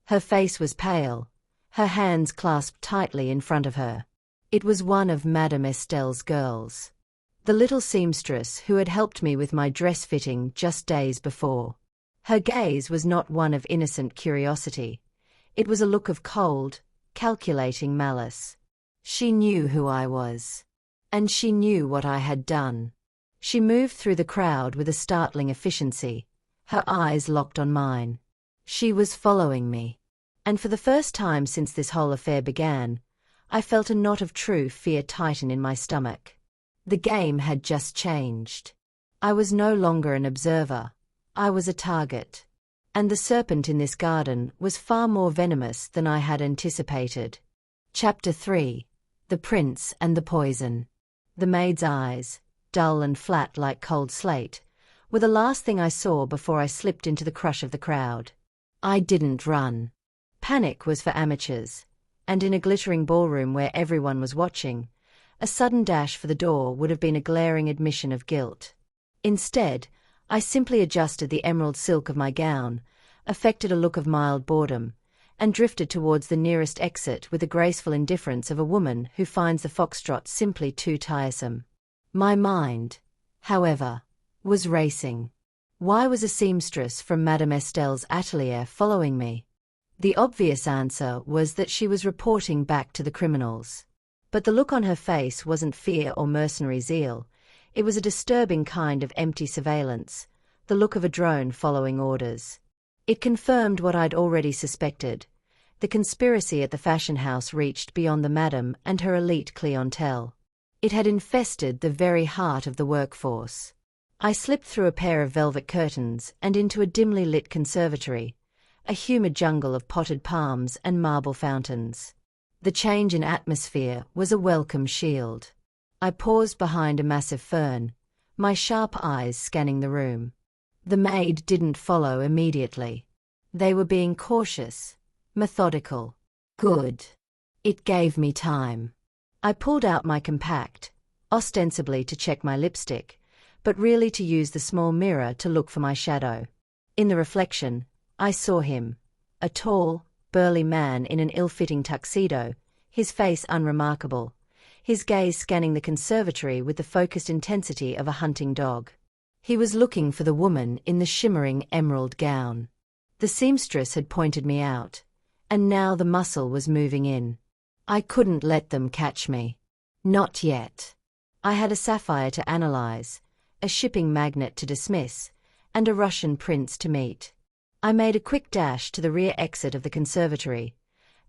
Her face was pale, her hands clasped tightly in front of her. It was one of Madame Estelle's girls. The little seamstress who had helped me with my dress fitting just days before. Her gaze was not one of innocent curiosity. It was a look of cold, calculating malice. She knew who I was. And she knew what I had done. She moved through the crowd with a startling efficiency, her eyes locked on mine. She was following me. And for the first time since this whole affair began, I felt a knot of true fear tighten in my stomach. The game had just changed. I was no longer an observer. I was a target. And the serpent in this garden was far more venomous than I had anticipated. Chapter 3. The Prince and the Poison. The maid's eyes, dull and flat like cold slate, were the last thing I saw before I slipped into the crush of the crowd. I didn't run. Panic was for amateurs, and in a glittering ballroom where everyone was watching, a sudden dash for the door would have been a glaring admission of guilt. Instead, I simply adjusted the emerald silk of my gown, affected a look of mild boredom, and drifted towards the nearest exit with the graceful indifference of a woman who finds the foxtrot simply too tiresome. My mind, however, was racing. Why was a seamstress from Madame Estelle's atelier following me? The obvious answer was that she was reporting back to the criminals. But the look on her face wasn't fear or mercenary zeal. It was a disturbing kind of empty surveillance, the look of a drone following orders. It confirmed what I'd already suspected. The conspiracy at the fashion house reached beyond the madame and her elite clientele. It had infested the very heart of the workforce. I slipped through a pair of velvet curtains and into a dimly lit conservatory, a humid jungle of potted palms and marble fountains. The change in atmosphere was a welcome shield. I paused behind a massive fern, my sharp eyes scanning the room. The maid didn't follow immediately. They were being cautious, methodical. Good. It gave me time. I pulled out my compact, ostensibly to check my lipstick, but really to use the small mirror to look for my shadow. In the reflection, I saw him, a tall, burly man in an ill-fitting tuxedo, his face unremarkable, his gaze scanning the conservatory with the focused intensity of a hunting dog. He was looking for the woman in the shimmering emerald gown. The seamstress had pointed me out, and now the muscle was moving in. I couldn't let them catch me. Not yet. I had a sapphire to analyze, a shipping magnet to dismiss, and a Russian prince to meet. I made a quick dash to the rear exit of the conservatory,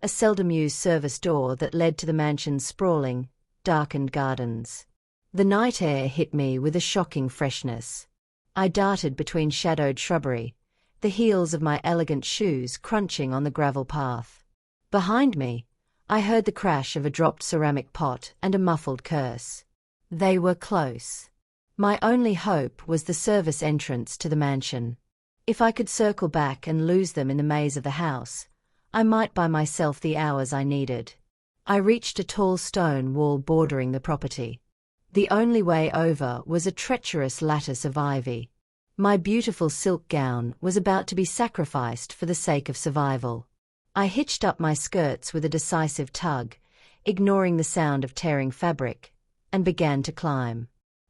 a seldom-used service door that led to the mansion's sprawling, darkened gardens. The night air hit me with a shocking freshness. I darted between shadowed shrubbery, the heels of my elegant shoes crunching on the gravel path. Behind me, I heard the crash of a dropped ceramic pot and a muffled curse. They were close. My only hope was the service entrance to the mansion. If I could circle back and lose them in the maze of the house, I might buy myself the hours I needed. I reached a tall stone wall bordering the property. The only way over was a treacherous lattice of ivy. My beautiful silk gown was about to be sacrificed for the sake of survival. I hitched up my skirts with a decisive tug, ignoring the sound of tearing fabric, and began to climb.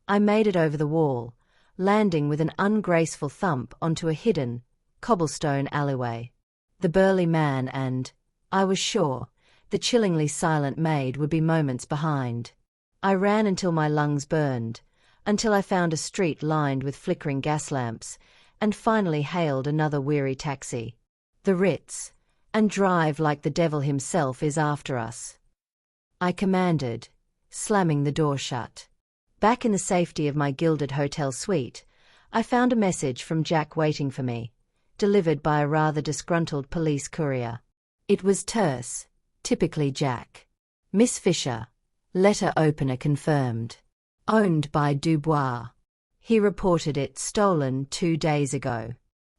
I made it over the wall, landing with an ungraceful thump onto a hidden, cobblestone alleyway. The burly man and, I was sure, the chillingly silent maid would be moments behind. I ran until my lungs burned, until I found a street lined with flickering gas lamps, and finally hailed another weary taxi. The Ritz, and drive like the devil himself is after us, I commanded, slamming the door shut. Back in the safety of my gilded hotel suite, I found a message from Jack waiting for me, delivered by a rather disgruntled police courier. It was terse, typically Jack. Miss Fisher, letter opener confirmed. Owned by Dubois. He reported it stolen 2 days ago.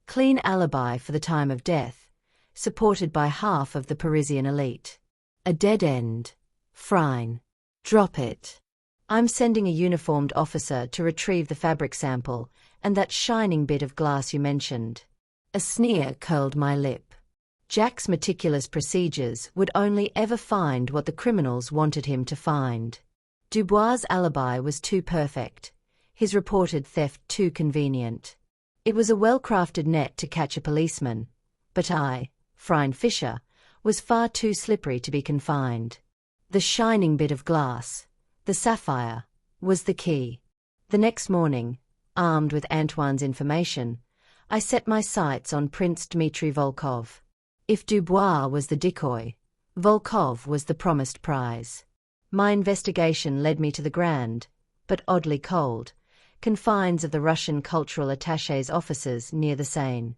Clean alibi for the time of death, supported by half of the Parisian elite. A dead end. Phryne. Drop it. I'm sending a uniformed officer to retrieve the fabric sample and that shining bit of glass you mentioned. A sneer curled my lip. Jack's meticulous procedures would only ever find what the criminals wanted him to find. Dubois' alibi was too perfect, his reported theft too convenient. It was a well-crafted net to catch a policeman, but I, Phryne Fisher, was far too slippery to be confined. The shining bit of glass, the sapphire, was the key. The next morning, armed with Antoine's information, I set my sights on Prince Dmitri Volkov. If Dubois was the decoy, Volkov was the promised prize. My investigation led me to the grand, but oddly cold, confines of the Russian cultural attaché's offices near the Seine.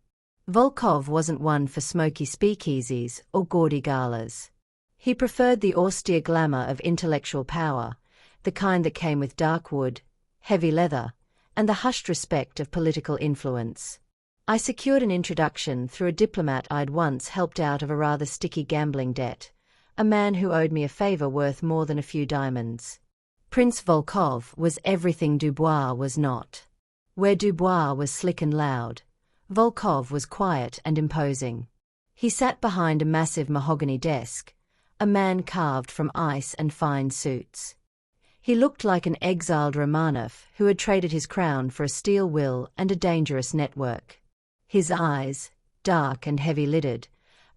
Volkov wasn't one for smoky speakeasies or gaudy galas. He preferred the austere glamour of intellectual power, the kind that came with dark wood, heavy leather, and the hushed respect of political influence. I secured an introduction through a diplomat I'd once helped out of a rather sticky gambling debt, a man who owed me a favor worth more than a few diamonds. Prince Volkov was everything Dubois was not. Where Dubois was slick and loud, Volkov was quiet and imposing. He sat behind a massive mahogany desk, a man carved from ice and fine suits. He looked like an exiled Romanov who had traded his crown for a steel will and a dangerous network. His eyes, dark and heavy-lidded,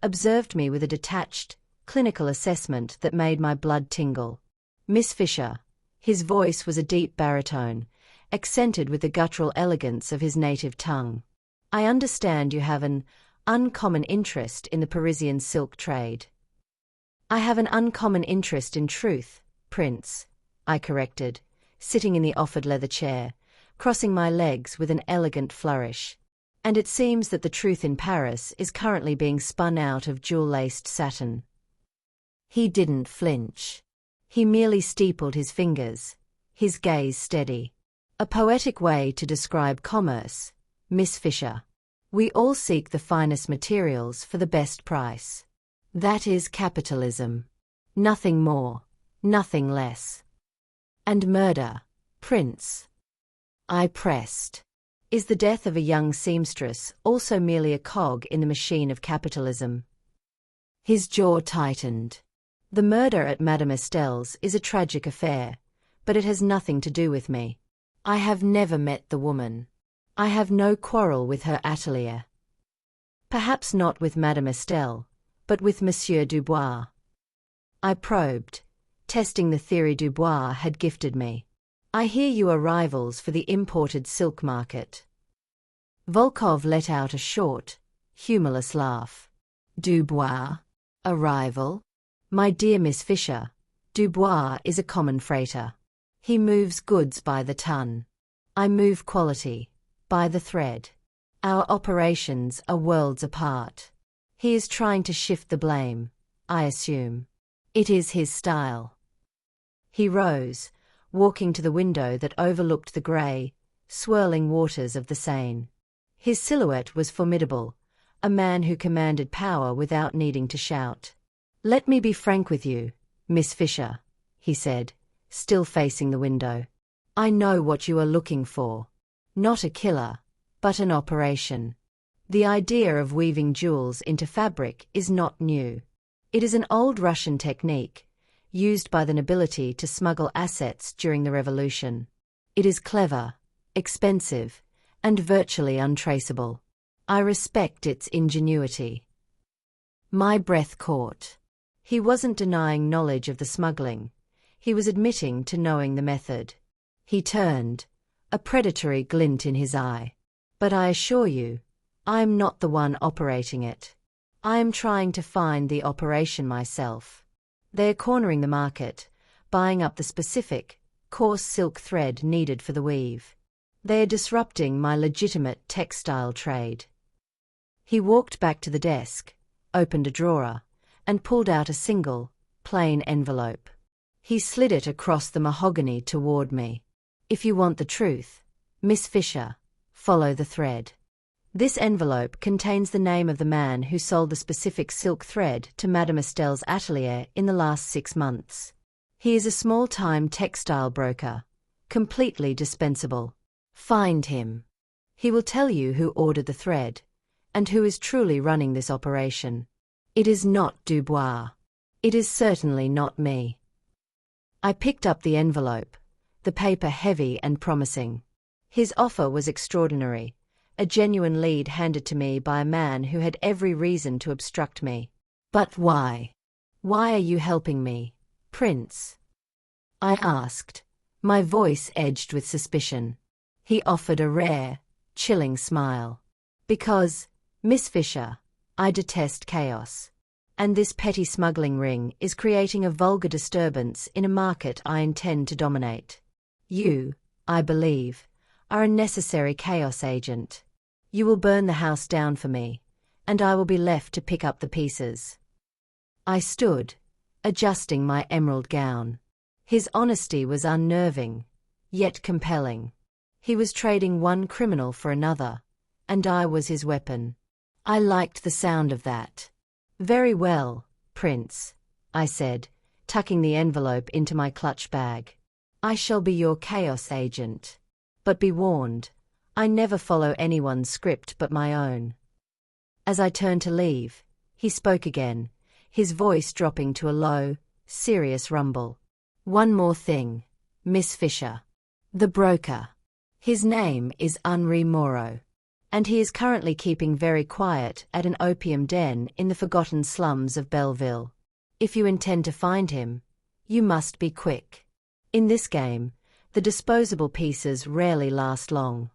observed me with a detached, clinical assessment that made my blood tingle. Miss Fisher. His voice was a deep baritone, accented with the guttural elegance of his native tongue. I understand you have an uncommon interest in the Parisian silk trade. I have an uncommon interest in truth, Prince, I corrected, sitting in the offered leather chair, crossing my legs with an elegant flourish. And it seems that the truth in Paris is currently being spun out of jewel-laced satin. He didn't flinch. He merely steepled his fingers, his gaze steady. A poetic way to describe commerce, Miss Fisher. We all seek the finest materials for the best price. That is capitalism. Nothing more, nothing less. And murder, Prince? I pressed. Is the death of a young seamstress also merely a cog in the machine of capitalism? His jaw tightened. The murder at Madame Estelle's is a tragic affair, but it has nothing to do with me. I have never met the woman. I have no quarrel with her atelier. Perhaps not with Madame Estelle, but with Monsieur Dubois. I probed, testing the theory Dubois had gifted me. I hear you are rivals for the imported silk market. Volkov let out a short, humorless laugh. Dubois? A rival? My dear Miss Fisher, Dubois is a common freighter. He moves goods by the ton. I move quality, by the thread. Our operations are worlds apart. He is trying to shift the blame, I assume. It is his style. He rose, walking to the window that overlooked the grey, swirling waters of the Seine. His silhouette was formidable, a man who commanded power without needing to shout. Let me be frank with you, Miss Fisher, he said, still facing the window. I know what you are looking for. Not a killer, but an operation. The idea of weaving jewels into fabric is not new. It is an old Russian technique, used by the nobility to smuggle assets during the revolution. It is clever, expensive, and virtually untraceable. I respect its ingenuity. My breath caught. He wasn't denying knowledge of the smuggling. He was admitting to knowing the method. He turned, a predatory glint in his eye. But I assure you, I am not the one operating it. I am trying to find the operation myself. They are cornering the market, buying up the specific, coarse silk thread needed for the weave. They are disrupting my legitimate textile trade. He walked back to the desk, opened a drawer, and pulled out a single, plain envelope. He slid it across the mahogany toward me. If you want the truth, Miss Fisher, follow the thread. This envelope contains the name of the man who sold the specific silk thread to Madame Estelle's atelier in the last 6 months. He is a small-time textile broker, completely dispensable. Find him. He will tell you who ordered the thread, and who is truly running this operation. It is not Dubois. It is certainly not me. I picked up the envelope, the paper heavy and promising. His offer was extraordinary, a genuine lead handed to me by a man who had every reason to obstruct me. But why? Why are you helping me, Prince? I asked, my voice edged with suspicion. He offered a rare, chilling smile. Because, Miss Fisher, I detest chaos. And this petty smuggling ring is creating a vulgar disturbance in a market I intend to dominate. You, I believe, are a necessary chaos agent. You will burn the house down for me, and I will be left to pick up the pieces. I stood, adjusting my emerald gown. His honesty was unnerving, yet compelling. He was trading one criminal for another, and I was his weapon. I liked the sound of that. Very well, Prince, I said, tucking the envelope into my clutch bag. I shall be your chaos agent. But be warned, I never follow anyone's script but my own. As I turned to leave, he spoke again, his voice dropping to a low, serious rumble. One more thing, Miss Fisher. The broker. His name is Henri Moreau, and he is currently keeping very quiet at an opium den in the forgotten slums of Belleville. If you intend to find him, you must be quick. In this game, the disposable pieces rarely last long.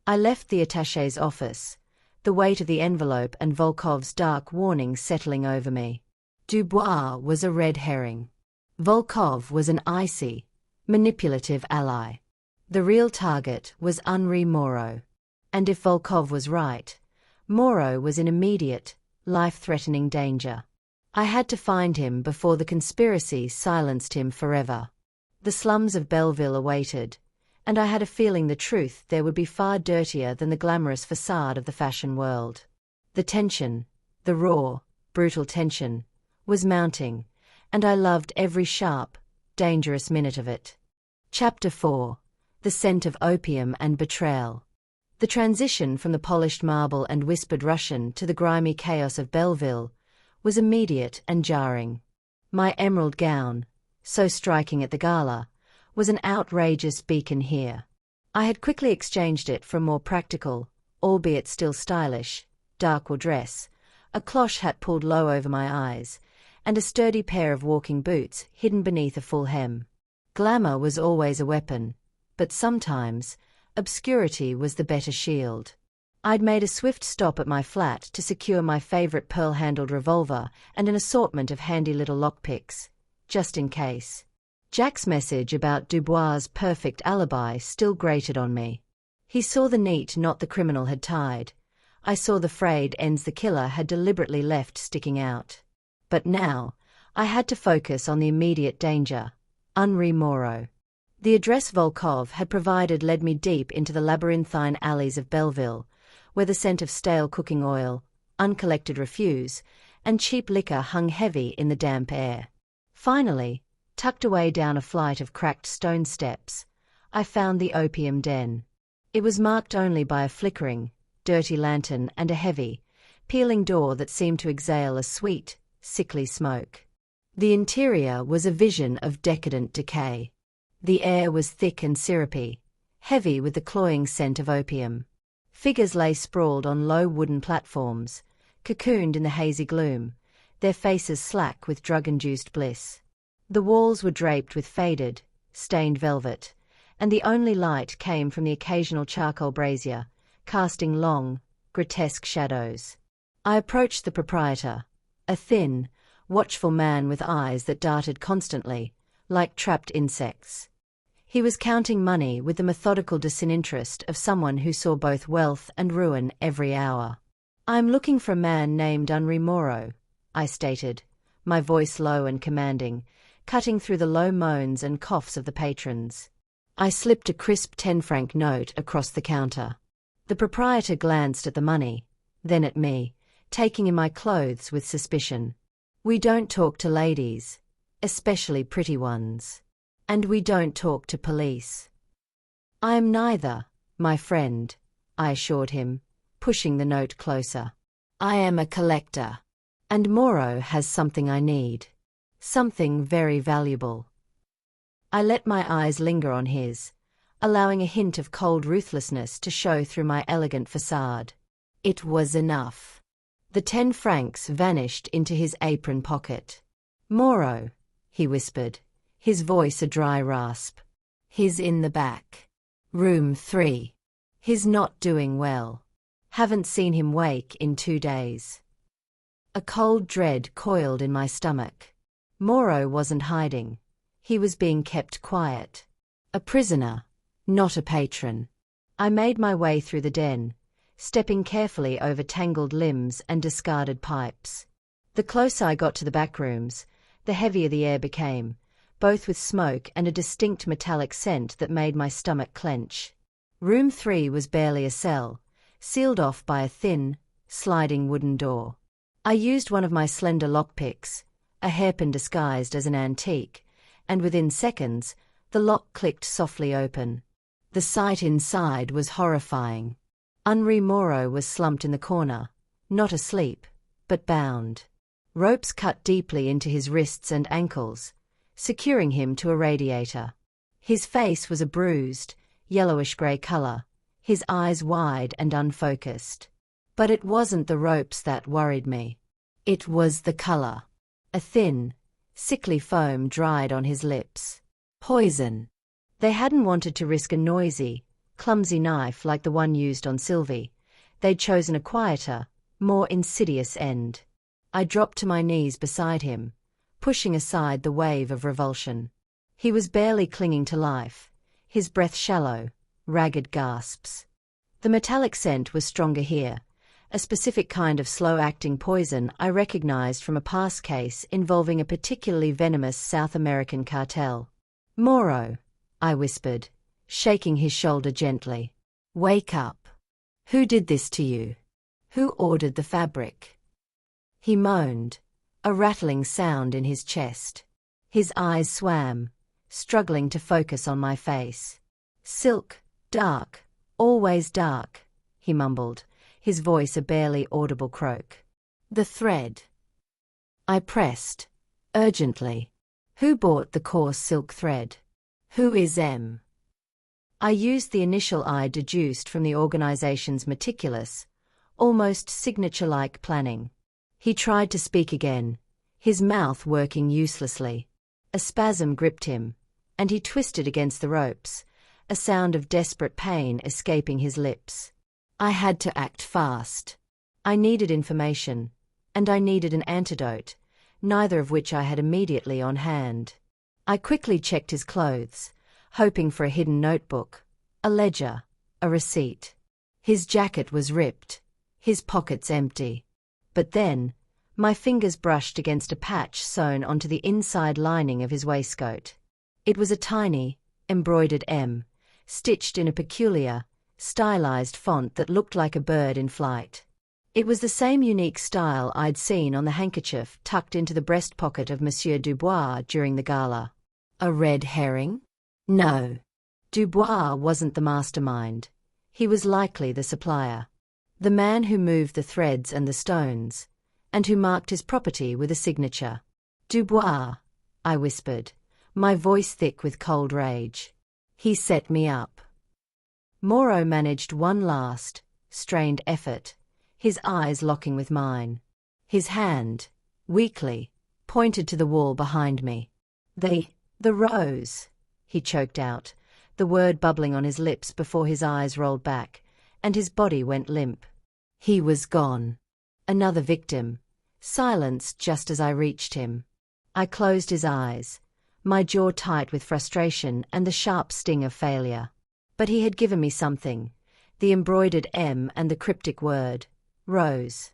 I left the attaché's office, the weight of the envelope and Volkov's dark warning settling over me. Dubois was a red herring. Volkov was an icy, manipulative ally. The real target was Henri Moreau. And if Volkov was right, Moreau was in immediate, life-threatening danger. I had to find him before the conspiracy silenced him forever. The slums of Belleville awaited, and I had a feeling the truth there would be far dirtier than the glamorous facade of the fashion world. The tension, the raw, brutal tension, was mounting, and I loved every sharp, dangerous minute of it. Chapter 4: The Scent of Opium and Betrayal. The transition from the polished marble and whispered Russian to the grimy chaos of Belleville was immediate and jarring. My emerald gown, so striking at the gala, was an outrageous beacon here. I had quickly exchanged it for a more practical, albeit still stylish, dark dress, a cloche hat pulled low over my eyes, and a sturdy pair of walking boots hidden beneath a full hem. Glamour was always a weapon, but sometimes obscurity was the better shield. I'd made a swift stop at my flat to secure my favorite pearl-handled revolver and an assortment of handy little lockpicks, just in case. Jack's message about Dubois' perfect alibi still grated on me. He saw the knot not the criminal had tied. I saw the frayed ends the killer had deliberately left sticking out. But now, I had to focus on the immediate danger. Henri Moreau. The address Volkov had provided led me deep into the labyrinthine alleys of Belleville, where the scent of stale cooking oil, uncollected refuse, and cheap liquor hung heavy in the damp air. Finally, tucked away down a flight of cracked stone steps, I found the opium den. It was marked only by a flickering, dirty lantern and a heavy, peeling door that seemed to exhale a sweet, sickly smoke. The interior was a vision of decadent decay. The air was thick and syrupy, heavy with the cloying scent of opium. Figures lay sprawled on low wooden platforms, cocooned in the hazy gloom, their faces slack with drug-induced bliss. The walls were draped with faded, stained velvet, and the only light came from the occasional charcoal brazier, casting long, grotesque shadows. I approached the proprietor, a thin, watchful man with eyes that darted constantly, like trapped insects. He was counting money with the methodical disinterest of someone who saw both wealth and ruin every hour. "I'm looking for a man named Henri Moreau," I stated, my voice low and commanding, cutting through the low moans and coughs of the patrons. I slipped a crisp 10-franc note across the counter. The proprietor glanced at the money, then at me, taking in my clothes with suspicion. "We don't talk to ladies, especially pretty ones. And we don't talk to police." "I am neither, my friend," I assured him, pushing the note closer. "I am a collector. And Moreau has something I need. Something very valuable." I let my eyes linger on his, allowing a hint of cold ruthlessness to show through my elegant facade. It was enough. The 10 francs vanished into his apron pocket. "Moreau," he whispered, his voice a dry rasp. "He's in the back. Room 3. He's not doing well. Haven't seen him wake in 2 days." A cold dread coiled in my stomach. Moreau wasn't hiding. He was being kept quiet. A prisoner, not a patron. I made my way through the den, stepping carefully over tangled limbs and discarded pipes. The closer I got to the back rooms, the heavier the air became, both with smoke and a distinct metallic scent that made my stomach clench. Room 3 was barely a cell, sealed off by a thin, sliding wooden door. I used one of my slender lockpicks, a hairpin disguised as an antique, and within seconds, the lock clicked softly open. The sight inside was horrifying. Henri Moreau was slumped in the corner, not asleep, but bound. Ropes cut deeply into his wrists and ankles, securing him to a radiator. His face was a bruised, yellowish-gray color, his eyes wide and unfocused. But it wasn't the ropes that worried me. It was the color. A thin, sickly foam dried on his lips. Poison. They hadn't wanted to risk a noisy, clumsy knife like the one used on Sylvie. They'd chosen a quieter, more insidious end. I dropped to my knees beside him, pushing aside the wave of revulsion. He was barely clinging to life, his breath shallow, ragged gasps. The metallic scent was stronger here, a specific kind of slow-acting poison I recognized from a past case involving a particularly venomous South American cartel. "Moro," I whispered, shaking his shoulder gently. "Wake up. Who did this to you? Who ordered the fabric?" He moaned, a rattling sound in his chest. His eyes swam, struggling to focus on my face. "Silk, dark, always dark," he mumbled, his voice a barely audible croak. "The thread." I pressed, urgently. "Who bought the coarse silk thread? Who is M?" I used the initial I deduced from the organization's meticulous, almost signature-like planning. He tried to speak again, his mouth working uselessly. A spasm gripped him, and he twisted against the ropes, a sound of desperate pain escaping his lips. I had to act fast. I needed information, and I needed an antidote, neither of which I had immediately on hand. I quickly checked his clothes, hoping for a hidden notebook, a ledger, a receipt. His jacket was ripped, his pockets empty. But then, my fingers brushed against a patch sewn onto the inside lining of his waistcoat. It was a tiny, embroidered M, stitched in a peculiar, stylized font that looked like a bird in flight. It was the same unique style I'd seen on the handkerchief tucked into the breast pocket of Monsieur Dubois during the gala. A red herring? No. Dubois wasn't the mastermind. He was likely the supplier. The man who moved the threads and the stones, and who marked his property with a signature. "Dubois," I whispered, my voice thick with cold rage. "He set me up." Moro managed one last, strained effort, his eyes locking with mine. His hand, weakly, pointed to the wall behind me. The rose," he choked out, the word bubbling on his lips before his eyes rolled back, and his body went limp. He was gone. Another victim, silenced just as I reached him. I closed his eyes, my jaw tight with frustration and the sharp sting of failure. But he had given me something, the embroidered M and the cryptic word, rose.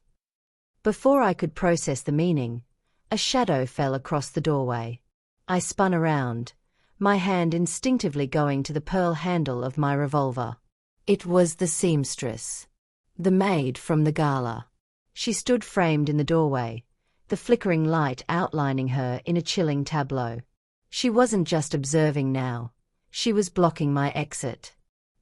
Before I could process the meaning, a shadow fell across the doorway. I spun around, my hand instinctively going to the pearl handle of my revolver. It was the seamstress, the maid from the gala. She stood framed in the doorway, the flickering light outlining her in a chilling tableau. She wasn't just observing now, she was blocking my exit.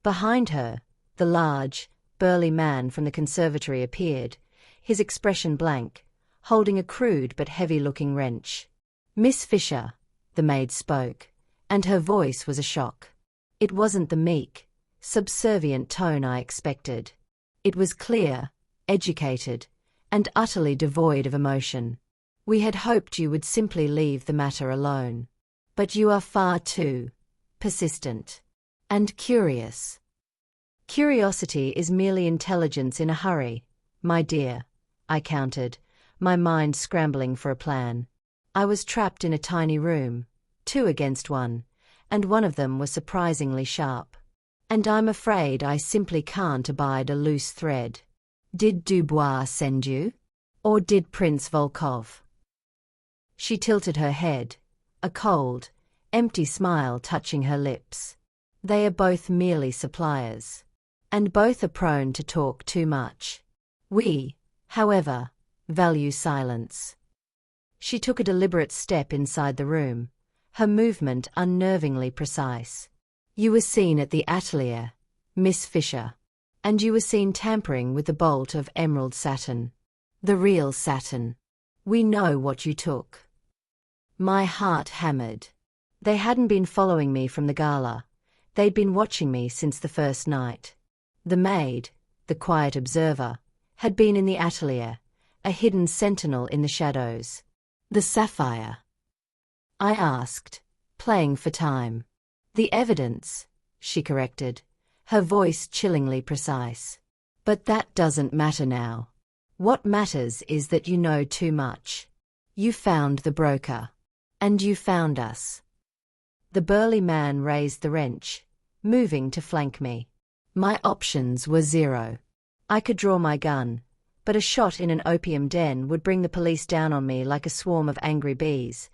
Behind her, the large, burly man from the conservatory appeared, his expression blank, holding a crude but heavy-looking wrench. "Miss Fisher," the maid spoke, and her voice was a shock. It wasn't the meek, subservient tone I expected. It was clear, educated, and utterly devoid of emotion. "We had hoped you would simply leave the matter alone. But you are far too persistent and curious." "Curiosity is merely intelligence in a hurry, my dear," I countered, my mind scrambling for a plan. I was trapped in a tiny room, 2 against 1, and one of them was surprisingly sharp. And I'm afraid I simply can't abide a loose thread. "Did Dubois send you? Or did Prince Volkov?" She tilted her head, a cold, empty smile touching her lips. "They are both merely suppliers. And both are prone to talk too much. We, however, value silence." She took a deliberate step inside the room, her movement unnervingly precise. "You were seen at the atelier, Miss Fisher. And you were seen tampering with the bolt of emerald satin. The real satin. We know what you took." My heart hammered. They hadn't been following me from the gala. They'd been watching me since the first night. The maid, the quiet observer, had been in the atelier, a hidden sentinel in the shadows. "The sapphire?" I asked, playing for time. "The evidence," she corrected, her voice chillingly precise. "But that doesn't matter now. What matters is that you know too much. You found the broker. And you found us." The burly man raised the wrench, moving to flank me. My options were 0. I could draw my gun, but a shot in an opium den would bring the police down on me like a swarm of angry bees,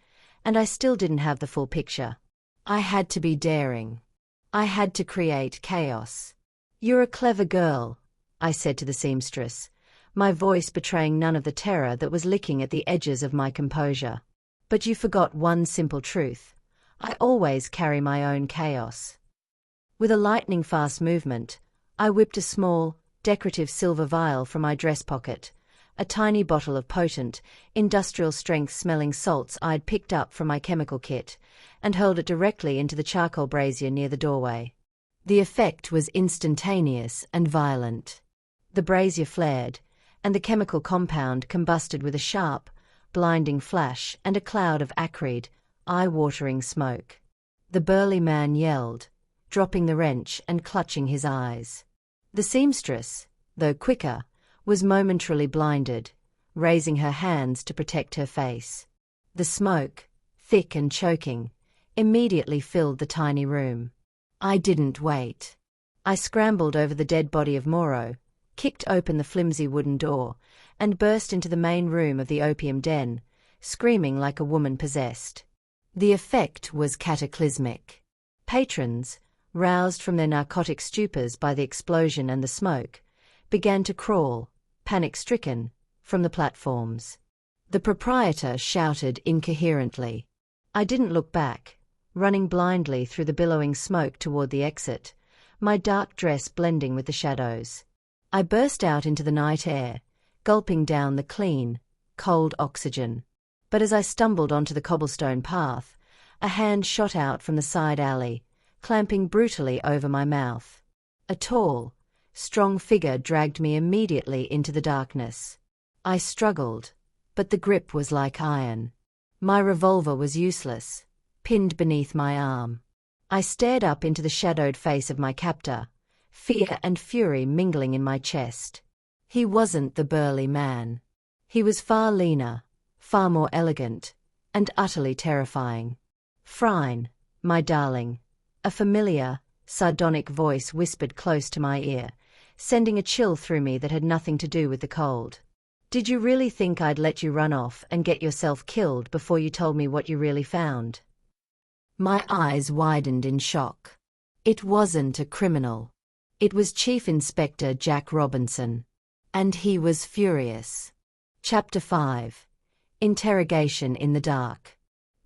and I still didn't have the full picture. I had to be daring. I had to create chaos. "You're a clever girl," I said to the seamstress, my voice betraying none of the terror that was licking at the edges of my composure. "But you forgot one simple truth. I always carry my own chaos." With a lightning-fast movement, I whipped a small, decorative silver vial from my dress pocket, a tiny bottle of potent, industrial-strength smelling salts I'd picked up from my chemical kit, and hurled it directly into the charcoal brazier near the doorway. The effect was instantaneous and violent. The brazier flared, and the chemical compound combusted with a sharp, blinding flash and a cloud of acrid, eye-watering smoke. The burly man yelled, dropping the wrench and clutching his eyes. The seamstress, though quicker, was momentarily blinded, raising her hands to protect her face. The smoke, thick and choking, immediately filled the tiny room. I didn't wait. I scrambled over the dead body of Moro, kicked open the flimsy wooden door, and burst into the main room of the opium den, screaming like a woman possessed. The effect was cataclysmic. Patrons, roused from their narcotic stupors by the explosion and the smoke, began to crawl, panic-stricken, from the platforms. The proprietor shouted incoherently. I didn't look back, running blindly through the billowing smoke toward the exit, my dark dress blending with the shadows. I burst out into the night air, gulping down the clean, cold oxygen. But as I stumbled onto the cobblestone path, a hand shot out from the side alley, clamping brutally over my mouth. A tall, strong figure dragged me immediately into the darkness. I struggled, but the grip was like iron. My revolver was useless, pinned beneath my arm. I stared up into the shadowed face of my captor, fear and fury mingling in my chest. He wasn't the burly man. He was far leaner, far more elegant, and utterly terrifying. "Phryne, my darling," a familiar, sardonic voice whispered close to my ear, sending a chill through me that had nothing to do with the cold. "Did you really think I'd let you run off and get yourself killed before you told me what you really found?" My eyes widened in shock. It wasn't a criminal. It was Chief Inspector Jack Robinson. And he was furious. Chapter 5. Interrogation in the dark.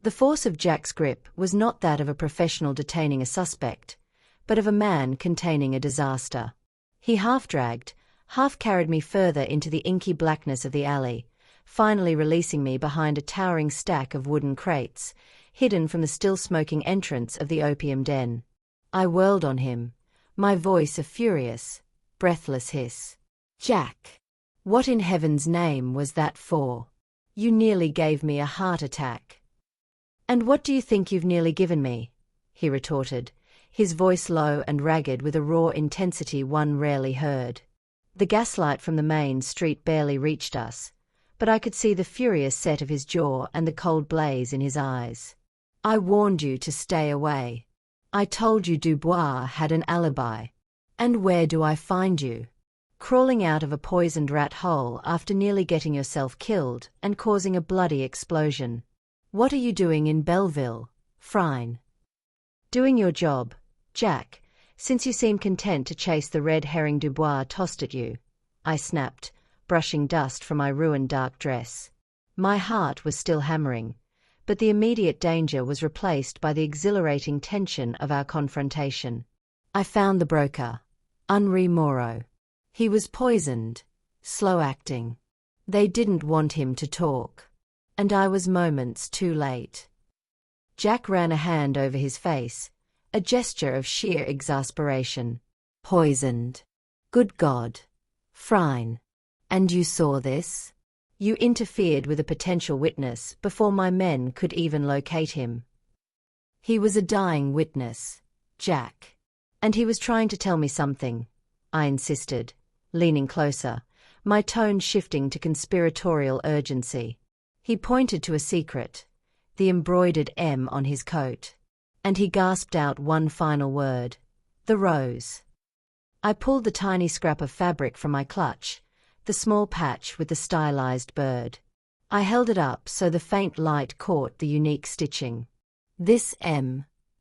The force of Jack's grip was not that of a professional detaining a suspect, but of a man containing a disaster. He half-dragged, half-carried me further into the inky blackness of the alley, finally releasing me behind a towering stack of wooden crates, hidden from the still-smoking entrance of the opium den. I whirled on him, my voice a furious, breathless hiss. "Jack, what in heaven's name was that for? You nearly gave me a heart attack." "And what do you think you've nearly given me?" he retorted, his voice low and ragged with a raw intensity one rarely heard. The gaslight from the main street barely reached us, but I could see the furious set of his jaw and the cold blaze in his eyes. "I warned you to stay away. I told you Dubois had an alibi. And where do I find you? Crawling out of a poisoned rat hole after nearly getting yourself killed and causing a bloody explosion. What are you doing in Belleville, Phryne?" "Doing your job, Jack, since you seem content to chase the red herring Dubois tossed at you," I snapped, brushing dust from my ruined dark dress. My heart was still hammering, but the immediate danger was replaced by the exhilarating tension of our confrontation. "I found the broker, Henri Moreau. He was poisoned, slow-acting. They didn't want him to talk. And I was moments too late." Jack ran a hand over his face, a gesture of sheer exasperation. "Poisoned. Good God. Phryne. And you saw this? You interfered with a potential witness before my men could even locate him." "He was a dying witness, Jack. And he was trying to tell me something," I insisted, leaning closer, my tone shifting to conspiratorial urgency. He pointed to a secret, the embroidered M on his coat. And he gasped out one final word. "The rose." I pulled the tiny scrap of fabric from my clutch, the small patch with the stylized bird. I held it up so the faint light caught the unique stitching. This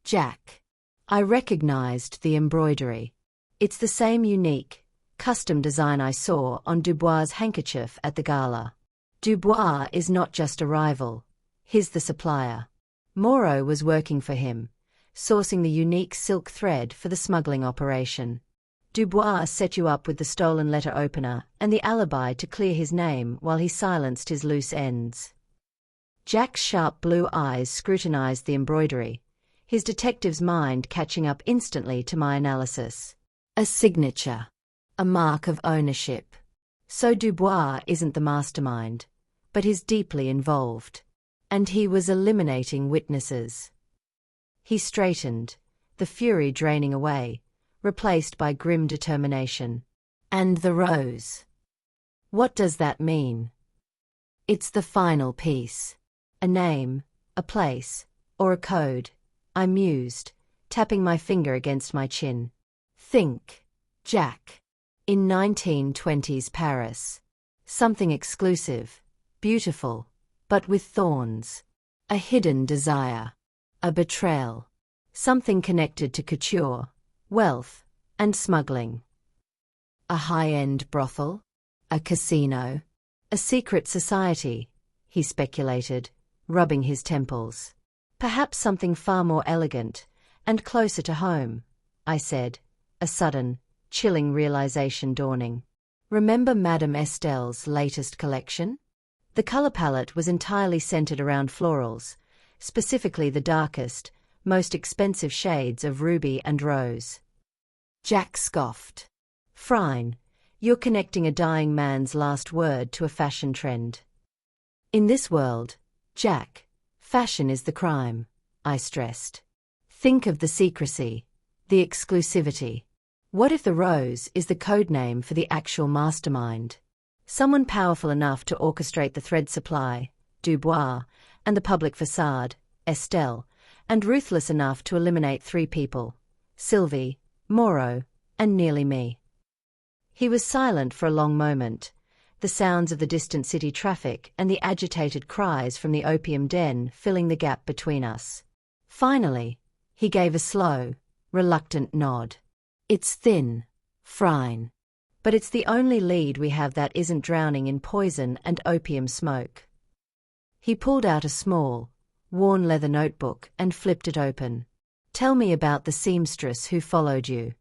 Jack. I recognized the embroidery. It's the same unique, custom design I saw on Dubois' handkerchief at the gala. Dubois is not just a rival, he's the supplier. Moreau was working for him, sourcing the unique silk thread for the smuggling operation. Dubois set you up with the stolen letter opener and the alibi to clear his name while he silenced his loose ends. Jack's sharp blue eyes scrutinized the embroidery, his detective's mind catching up instantly to my analysis. A signature. A mark of ownership. So Dubois isn't the mastermind, but he's deeply involved. And he was eliminating witnesses. He straightened, the fury draining away, replaced by grim determination. And the rose. What does that mean? It's the final piece. A name, a place, or a code, I mused, tapping my finger against my chin. Think, Jack. In 1920s Paris. Something exclusive, beautiful, but with thorns. A hidden desire. A betrayal. Something connected to couture, wealth, and smuggling. A high-end brothel? A casino? A secret society, he speculated, rubbing his temples. Perhaps something far more elegant, and closer to home, I said, a sudden, chilling realization dawning. Remember Madame Estelle's latest collection? The color palette was entirely centered around florals, specifically the darkest, most expensive shades of ruby and rose. Jack scoffed. Phryne, you're connecting a dying man's last word to a fashion trend. In this world, Jack, fashion is the crime, I stressed. Think of the secrecy, the exclusivity. What if the rose is the code name for the actual mastermind? Someone powerful enough to orchestrate the thread supply, Dubois, and the public facade, Estelle, and ruthless enough to eliminate 3 people, Sylvie, Moreau, and nearly me. He was silent for a long moment, the sounds of the distant city traffic and the agitated cries from the opium den filling the gap between us. Finally, he gave a slow, reluctant nod. It's thin, Phryne. But it's the only lead we have that isn't drowning in poison and opium smoke. He pulled out a small, worn leather notebook and flipped it open. Tell me about the seamstress who followed you.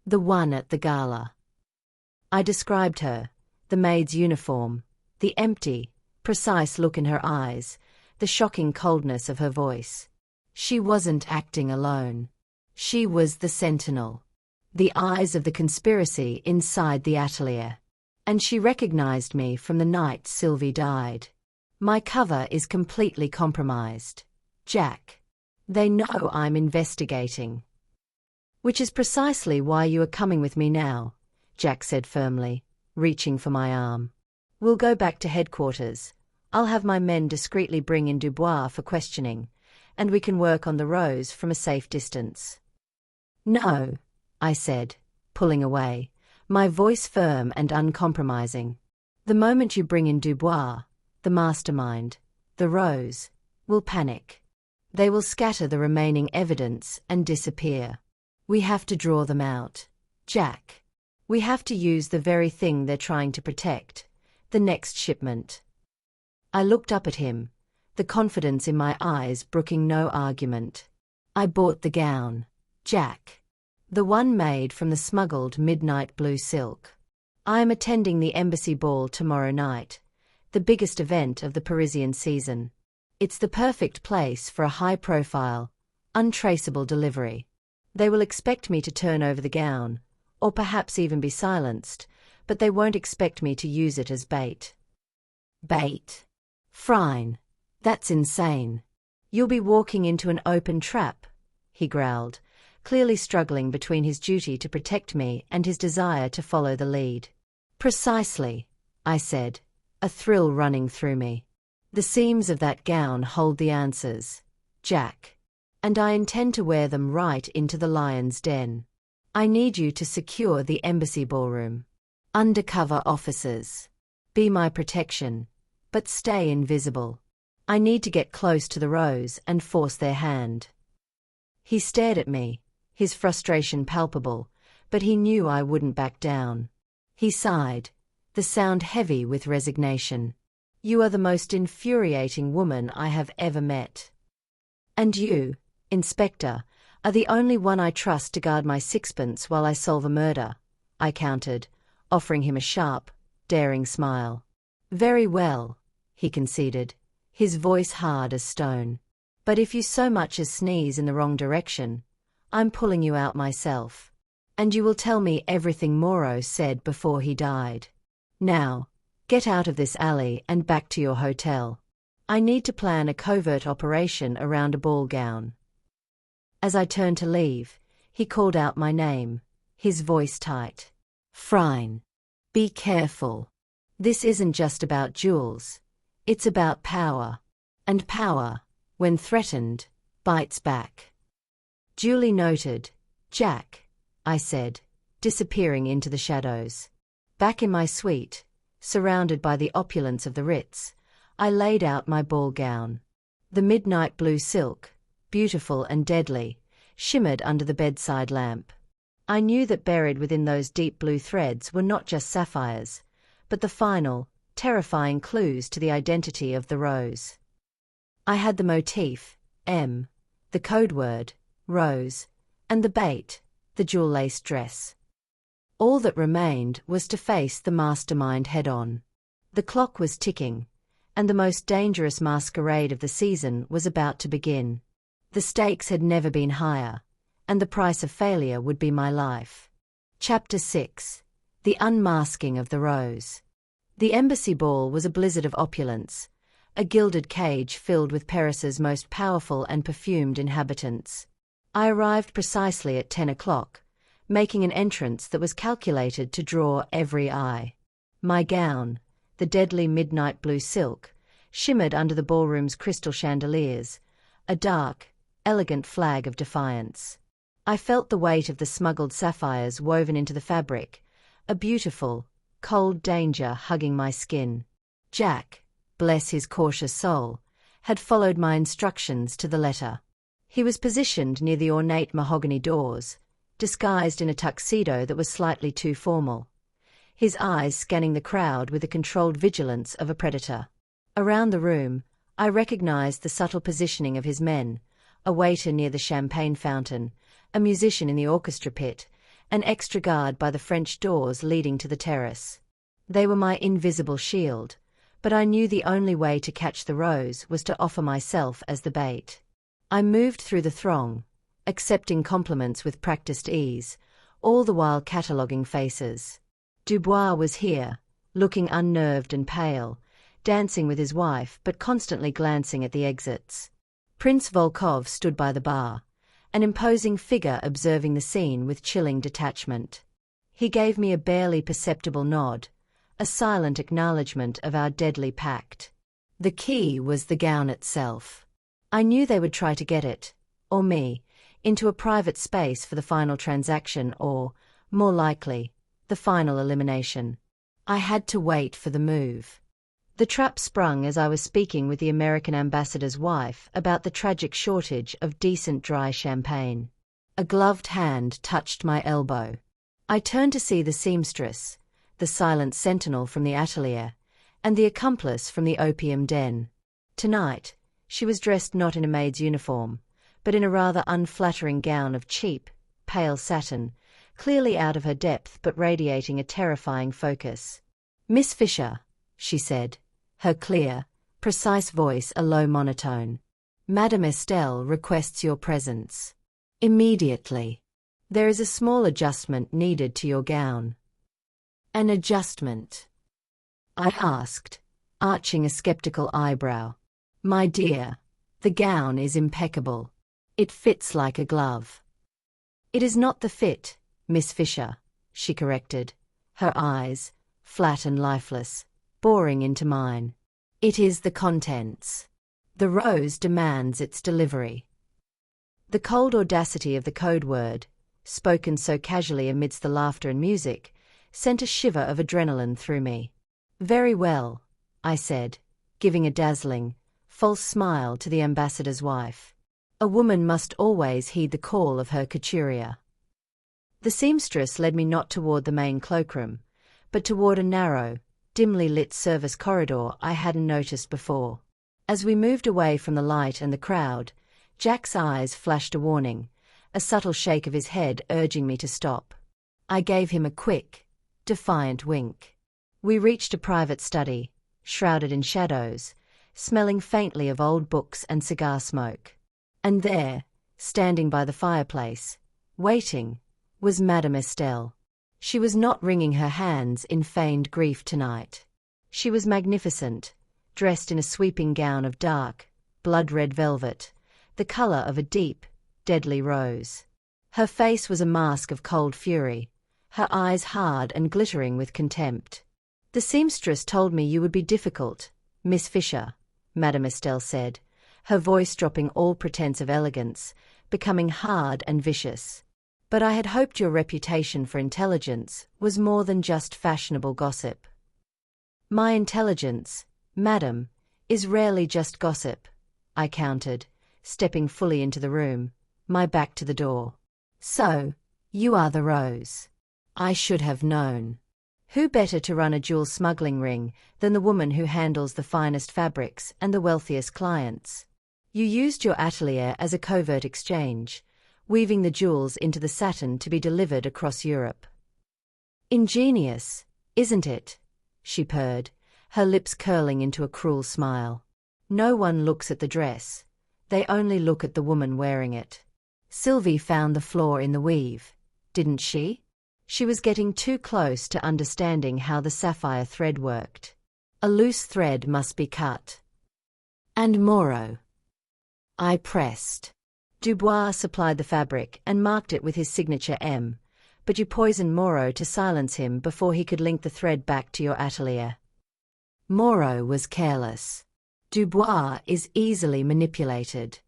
The one at the gala. I described her, the maid's uniform, the empty, precise look in her eyes, the shocking coldness of her voice. She wasn't acting alone. She was the sentinel. The eyes of the conspiracy inside the atelier. And she recognized me from the night Sylvie died. My cover is completely compromised. Jack. They know I'm investigating. Which is precisely why you are coming with me now, Jack said firmly, reaching for my arm. We'll go back to headquarters. I'll have my men discreetly bring in Dubois for questioning, and we can work on the rose from a safe distance. No, I said, pulling away, my voice firm and uncompromising. The moment you bring in Dubois, the mastermind, the rose, will panic. They will scatter the remaining evidence and disappear. We have to draw them out, Jack. We have to use the very thing they're trying to protect, the next shipment. I looked up at him, the confidence in my eyes brooking no argument. I bought the gown, Jack. The one made from the smuggled midnight blue silk. I am attending the embassy ball tomorrow night, the biggest event of the Parisian season. It's the perfect place for a high-profile, untraceable delivery. They will expect me to turn over the gown, or perhaps even be silenced, but they won't expect me to use it as bait. Bait? Phryne, that's insane. You'll be walking into an open trap, he growled, clearly struggling between his duty to protect me and his desire to follow the lead. Precisely, I said, a thrill running through me. The seams of that gown hold the answers, Jack. And I intend to wear them right into the lion's den. I need you to secure the embassy ballroom. Undercover officers. Be my protection, but stay invisible. I need to get close to the rose and force their hand." He stared at me, his frustration palpable, but he knew I wouldn't back down. He sighed, the sound heavy with resignation. "You are the most infuriating woman I have ever met. And you, Inspector, are the only one I trust to guard my sixpence while I solve a murder," I countered, offering him a sharp, daring smile. "Very well," he conceded, his voice hard as stone. "But if you so much as sneeze in the wrong direction, I'm pulling you out myself. And you will tell me everything Moro said before he died. Now, get out of this alley and back to your hotel. I need to plan a covert operation around a ball gown." As I turned to leave, he called out my name, his voice tight. "Phryne. Be careful. This isn't just about jewels. It's about power. And power, when threatened, bites back." "Duly noted, Jack," I said, disappearing into the shadows. Back in my suite, surrounded by the opulence of the Ritz, I laid out my ball gown. The midnight blue silk, beautiful and deadly, shimmered under the bedside lamp. I knew that buried within those deep blue threads were not just sapphires, but the final, terrifying clues to the identity of the rose. I had the motif, M, the code word, rose, and the bait, the jewel-laced dress. All that remained was to face the mastermind head-on. The clock was ticking, and the most dangerous masquerade of the season was about to begin. The stakes had never been higher, and the price of failure would be my life. Chapter 6. The Unmasking of the Rose. The embassy ball was a blizzard of opulence, a gilded cage filled with Paris's most powerful and perfumed inhabitants. I arrived precisely at 10 o'clock, making an entrance that was calculated to draw every eye. My gown, the deadly midnight blue silk, shimmered under the ballroom's crystal chandeliers, a dark, elegant flag of defiance. I felt the weight of the smuggled sapphires woven into the fabric, a beautiful, cold danger hugging my skin. Jack, bless his cautious soul, had followed my instructions to the letter. He was positioned near the ornate mahogany doors, disguised in a tuxedo that was slightly too formal, his eyes scanning the crowd with the controlled vigilance of a predator. Around the room, I recognized the subtle positioning of his men, a waiter near the champagne fountain, a musician in the orchestra pit, an extra guard by the French doors leading to the terrace. They were my invisible shield, but I knew the only way to catch the rose was to offer myself as the bait. I moved through the throng, accepting compliments with practiced ease, all the while cataloguing faces. Dubois was here, looking unnerved and pale, dancing with his wife but constantly glancing at the exits. Prince Volkov stood by the bar, an imposing figure observing the scene with chilling detachment. He gave me a barely perceptible nod, a silent acknowledgement of our deadly pact. The key was the gown itself. I knew they would try to get it, or me, into a private space for the final transaction or, more likely, the final elimination. I had to wait for the move. The trap sprung as I was speaking with the American ambassador's wife about the tragic shortage of decent dry champagne. A gloved hand touched my elbow. I turned to see the seamstress, the silent sentinel from the atelier, and the accomplice from the opium den. Tonight, she was dressed not in a maid's uniform, but in a rather unflattering gown of cheap, pale satin, clearly out of her depth but radiating a terrifying focus. "Miss Fisher," she said, her clear, precise voice a low monotone. "Madame Estelle requests your presence. Immediately. There is a small adjustment needed to your gown." "An adjustment?" I asked, arching a skeptical eyebrow. "My dear, the gown is impeccable. It fits like a glove." "It is not the fit, Miss Fisher," she corrected, her eyes, flat and lifeless, boring into mine. "It is the contents. The rose demands its delivery." The cold audacity of the code word, spoken so casually amidst the laughter and music, sent a shiver of adrenaline through me. Very well, I said, giving a dazzling, false smile to the ambassador's wife. A woman must always heed the call of her couturier. The seamstress led me not toward the main cloakroom, but toward a narrow, dimly lit service corridor I hadn't noticed before. As we moved away from the light and the crowd, Jack's eyes flashed a warning, a subtle shake of his head urging me to stop. I gave him a quick, defiant wink. We reached a private study, shrouded in shadows, smelling faintly of old books and cigar smoke. And there, standing by the fireplace, waiting, was Madame Estelle. She was not wringing her hands in feigned grief tonight. She was magnificent, dressed in a sweeping gown of dark, blood-red velvet, the color of a deep, deadly rose. Her face was a mask of cold fury, her eyes hard and glittering with contempt. "The seamstress told me you would be difficult, Miss Fisher," Madame Estelle said, her voice dropping all pretense of elegance, becoming hard and vicious. "But I had hoped your reputation for intelligence was more than just fashionable gossip." "My intelligence, madam, is rarely just gossip," I countered, stepping fully into the room, my back to the door. "So, you are the Rose. I should have known. Who better to run a jewel-smuggling ring than the woman who handles the finest fabrics and the wealthiest clients? You used your atelier as a covert exchange, weaving the jewels into the satin to be delivered across Europe." "Ingenious, isn't it?" she purred, her lips curling into a cruel smile. "No one looks at the dress, they only look at the woman wearing it. Sylvie found the flaw in the weave, didn't she? She was getting too close to understanding how the sapphire thread worked. A loose thread must be cut." "And Moreau?" I pressed. "Dubois supplied the fabric and marked it with his signature M, but you poisoned Moreau to silence him before he could link the thread back to your atelier." "Moreau was careless. Dubois is easily manipulated.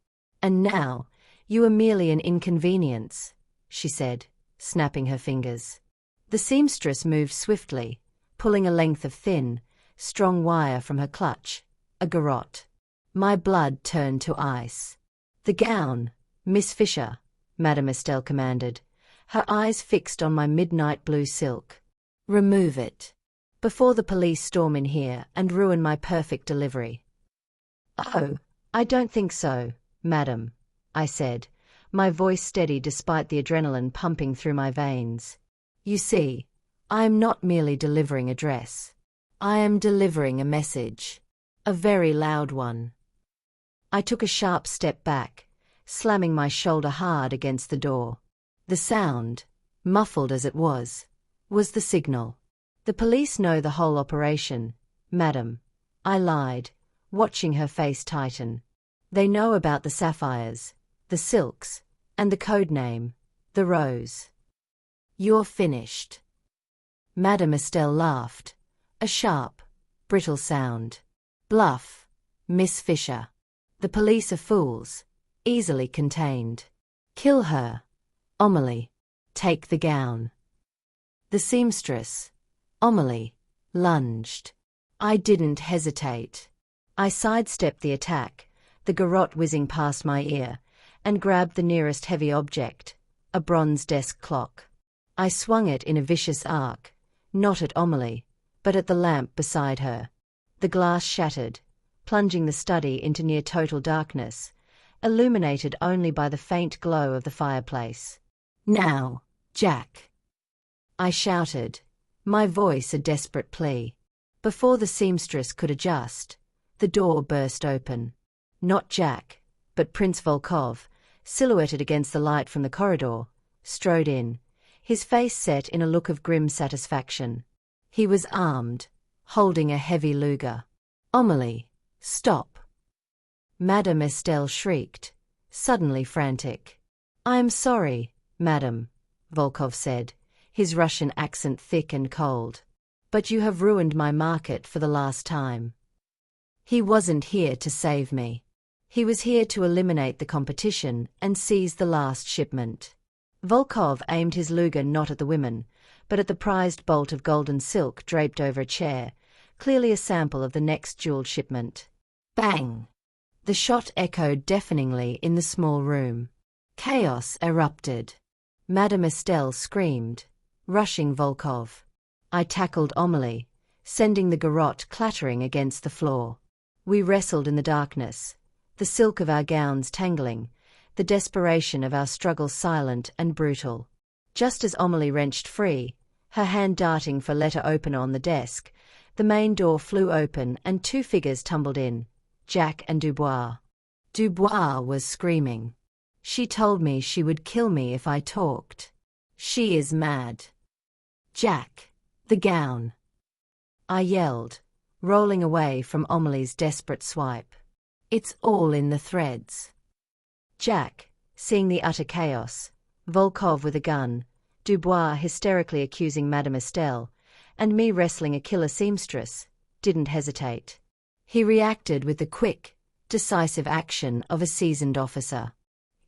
And now, you are merely an inconvenience," she said, snapping her fingers. The seamstress moved swiftly, pulling a length of thin, strong wire from her clutch, a garrote. My blood turned to ice. "The gown, Miss Fisher," Madame Estelle commanded, her eyes fixed on my midnight blue silk. "Remove it, before the police storm in here and ruin my perfect delivery." "Oh, I don't think so, madam," I said, my voice steady despite the adrenaline pumping through my veins. "You see, I am not merely delivering a dress. I am delivering a message. A very loud one." I took a sharp step back, slamming my shoulder hard against the door. The sound, muffled as it was the signal. "The police know the whole operation, madam," I lied, watching her face tighten. "They know about the sapphires, the silks, and the code name, the Rose. You're finished." Madame Estelle laughed, a sharp, brittle sound. "Bluff, Miss Fisher. The police are fools, easily contained. Kill her, Amélie. Take the gown." The seamstress, Amélie, lunged. I didn't hesitate. I sidestepped the attack, the garrote whizzing past my ear, and grabbed the nearest heavy object, a bronze desk clock. I swung it in a vicious arc, not at Amélie, but at the lamp beside her. The glass shattered, plunging the study into near-total darkness, illuminated only by the faint glow of the fireplace. "Now, Jack!" I shouted, my voice a desperate plea. Before the seamstress could adjust, the door burst open. Not Jack, but Prince Volkov, silhouetted against the light from the corridor, strode in, his face set in a look of grim satisfaction. He was armed, holding a heavy Luger. "Amélie, stop!" Madame Estelle shrieked, suddenly frantic. "I am sorry, madam," Volkov said, his Russian accent thick and cold. "But you have ruined my market for the last time." He wasn't here to save me. He was here to eliminate the competition and seize the last shipment. Volkov aimed his Luger not at the women, but at the prized bolt of golden silk draped over a chair, clearly a sample of the next jewel shipment. Bang! The shot echoed deafeningly in the small room. Chaos erupted. Madame Estelle screamed, rushing Volkov. I tackled Amélie, sending the garrote clattering against the floor. We wrestled in the darkness, the silk of our gowns tangling, the desperation of our struggle silent and brutal. Just as Amélie wrenched free, her hand darting for letter opener on the desk, the main door flew open and two figures tumbled in, Jack and Dubois. Dubois was screaming. She told me she would kill me if I talked. She is mad. Jack, the gown. I yelled, rolling away from Amélie's desperate swipe. It's all in the threads. Jack, seeing the utter chaos, Volkov with a gun, Dubois hysterically accusing Madame Estelle, and me wrestling a killer seamstress, didn't hesitate. He reacted with the quick, decisive action of a seasoned officer.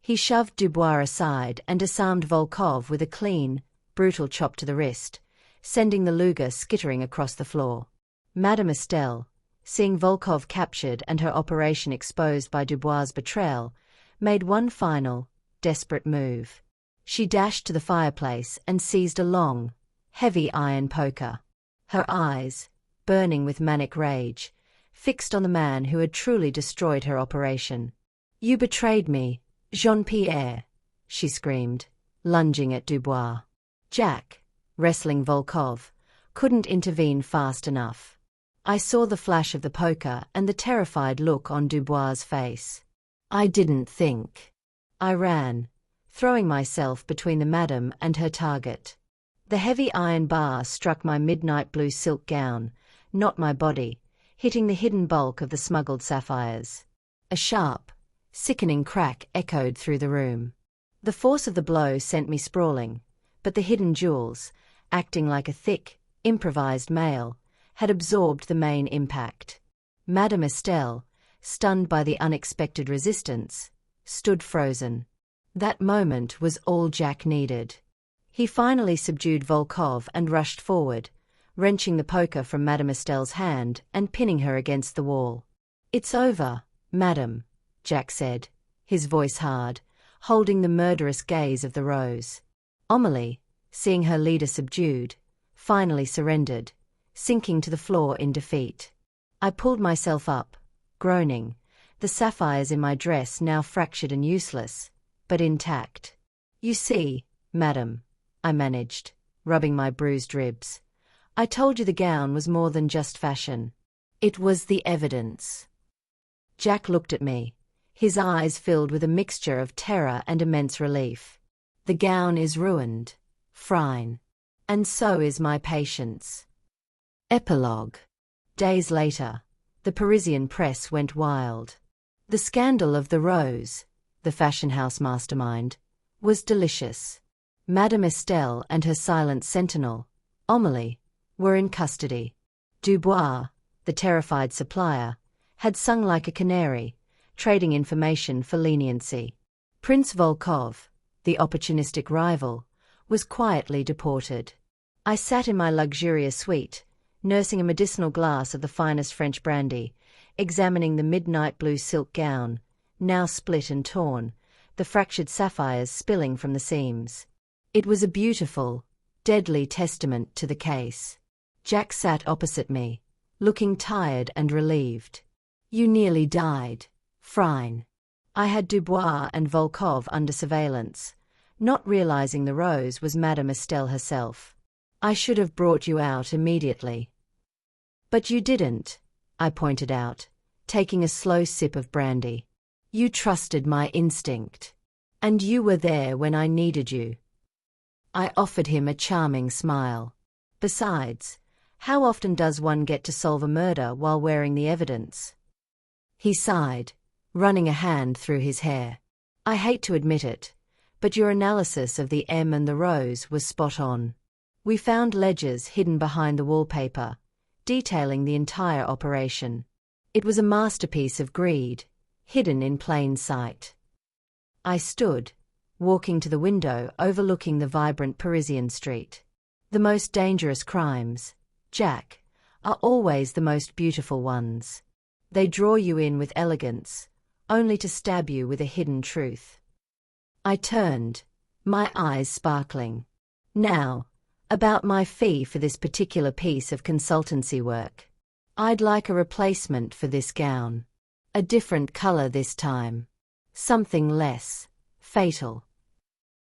He shoved Dubois aside and disarmed Volkov with a clean, brutal chop to the wrist, sending the Luger skittering across the floor. Madame Estelle, seeing Volkov captured and her operation exposed by Dubois' betrayal, made one final, desperate move. She dashed to the fireplace and seized a long, heavy iron poker. Her eyes, burning with manic rage, fixed on the man who had truly destroyed her operation. "You betrayed me, Jean-Pierre," she screamed, lunging at Dubois. Jack, wrestling Volkov, couldn't intervene fast enough. I saw the flash of the poker and the terrified look on Dubois' face. I didn't think. I ran, throwing myself between the madam and her target. The heavy iron bar struck my midnight blue silk gown, not my body, hitting the hidden bulk of the smuggled sapphires. A sharp, sickening crack echoed through the room. The force of the blow sent me sprawling, but the hidden jewels, acting like a thick, improvised mail, had absorbed the main impact. Madame Estelle, stunned by the unexpected resistance, stood frozen. That moment was all Jack needed. He finally subdued Volkov and rushed forward, wrenching the poker from Madame Estelle's hand and pinning her against the wall. "It's over, madam," Jack said, his voice hard, holding the murderous gaze of the rose. Amélie, seeing her leader subdued, finally surrendered, sinking to the floor in defeat. I pulled myself up, groaning, the sapphires in my dress now fractured and useless, but intact. "You see, madam," I managed, rubbing my bruised ribs. "I told you the gown was more than just fashion. It was the evidence." Jack looked at me, his eyes filled with a mixture of terror and immense relief. "The gown is ruined, Phryne. And so is my patience." Epilogue. Days later, the Parisian press went wild. The scandal of the Rose, the fashion house mastermind, was delicious. Madame Estelle and her silent sentinel, Amélie, were in custody. Dubois, the terrified supplier, had sung like a canary, trading information for leniency. Prince Volkov, the opportunistic rival, was quietly deported. I sat in my luxurious suite, nursing a medicinal glass of the finest French brandy, examining the midnight blue silk gown, now split and torn, the fractured sapphires spilling from the seams. It was a beautiful, deadly testament to the case. Jack sat opposite me, looking tired and relieved. "You nearly died, Phryne." I had Dubois and Volkov under surveillance, not realizing the Rose was Madame Estelle herself. "I should have brought you out immediately." "But you didn't," I pointed out, taking a slow sip of brandy. "You trusted my instinct. And you were there when I needed you." I offered him a charming smile. Besides, how often does one get to solve a murder while wearing the evidence? He sighed, running a hand through his hair. "I hate to admit it, but your analysis of the M and the Rose was spot on. We found ledgers hidden behind the wallpaper, detailing the entire operation. It was a masterpiece of greed, hidden in plain sight." I stood, walking to the window overlooking the vibrant Parisian street. "The most dangerous crimes, Jack, are always the most beautiful ones. They draw you in with elegance, only to stab you with a hidden truth. I turned, my eyes sparkling. Now, about my fee for this particular piece of consultancy work. I'd like a replacement for this gown. A different color this time. Something less fatal.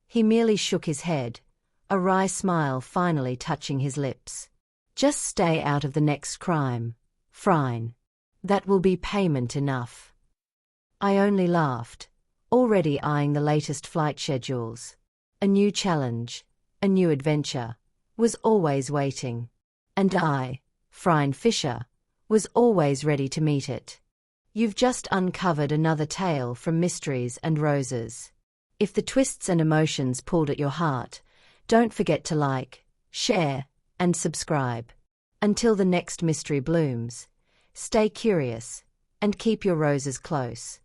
He merely shook his head, a wry smile finally touching his lips. Just stay out of the next crime, Phryne. That will be payment enough. I only laughed, already eyeing the latest flight schedules. A new challenge, a new adventure, was always waiting. And I, Phryne Fisher, was always ready to meet it. You've just uncovered another tale from Mysteries and Roses. If the twists and emotions pulled at your heart, don't forget to like, share, and subscribe. Until the next mystery blooms, stay curious and keep your roses close.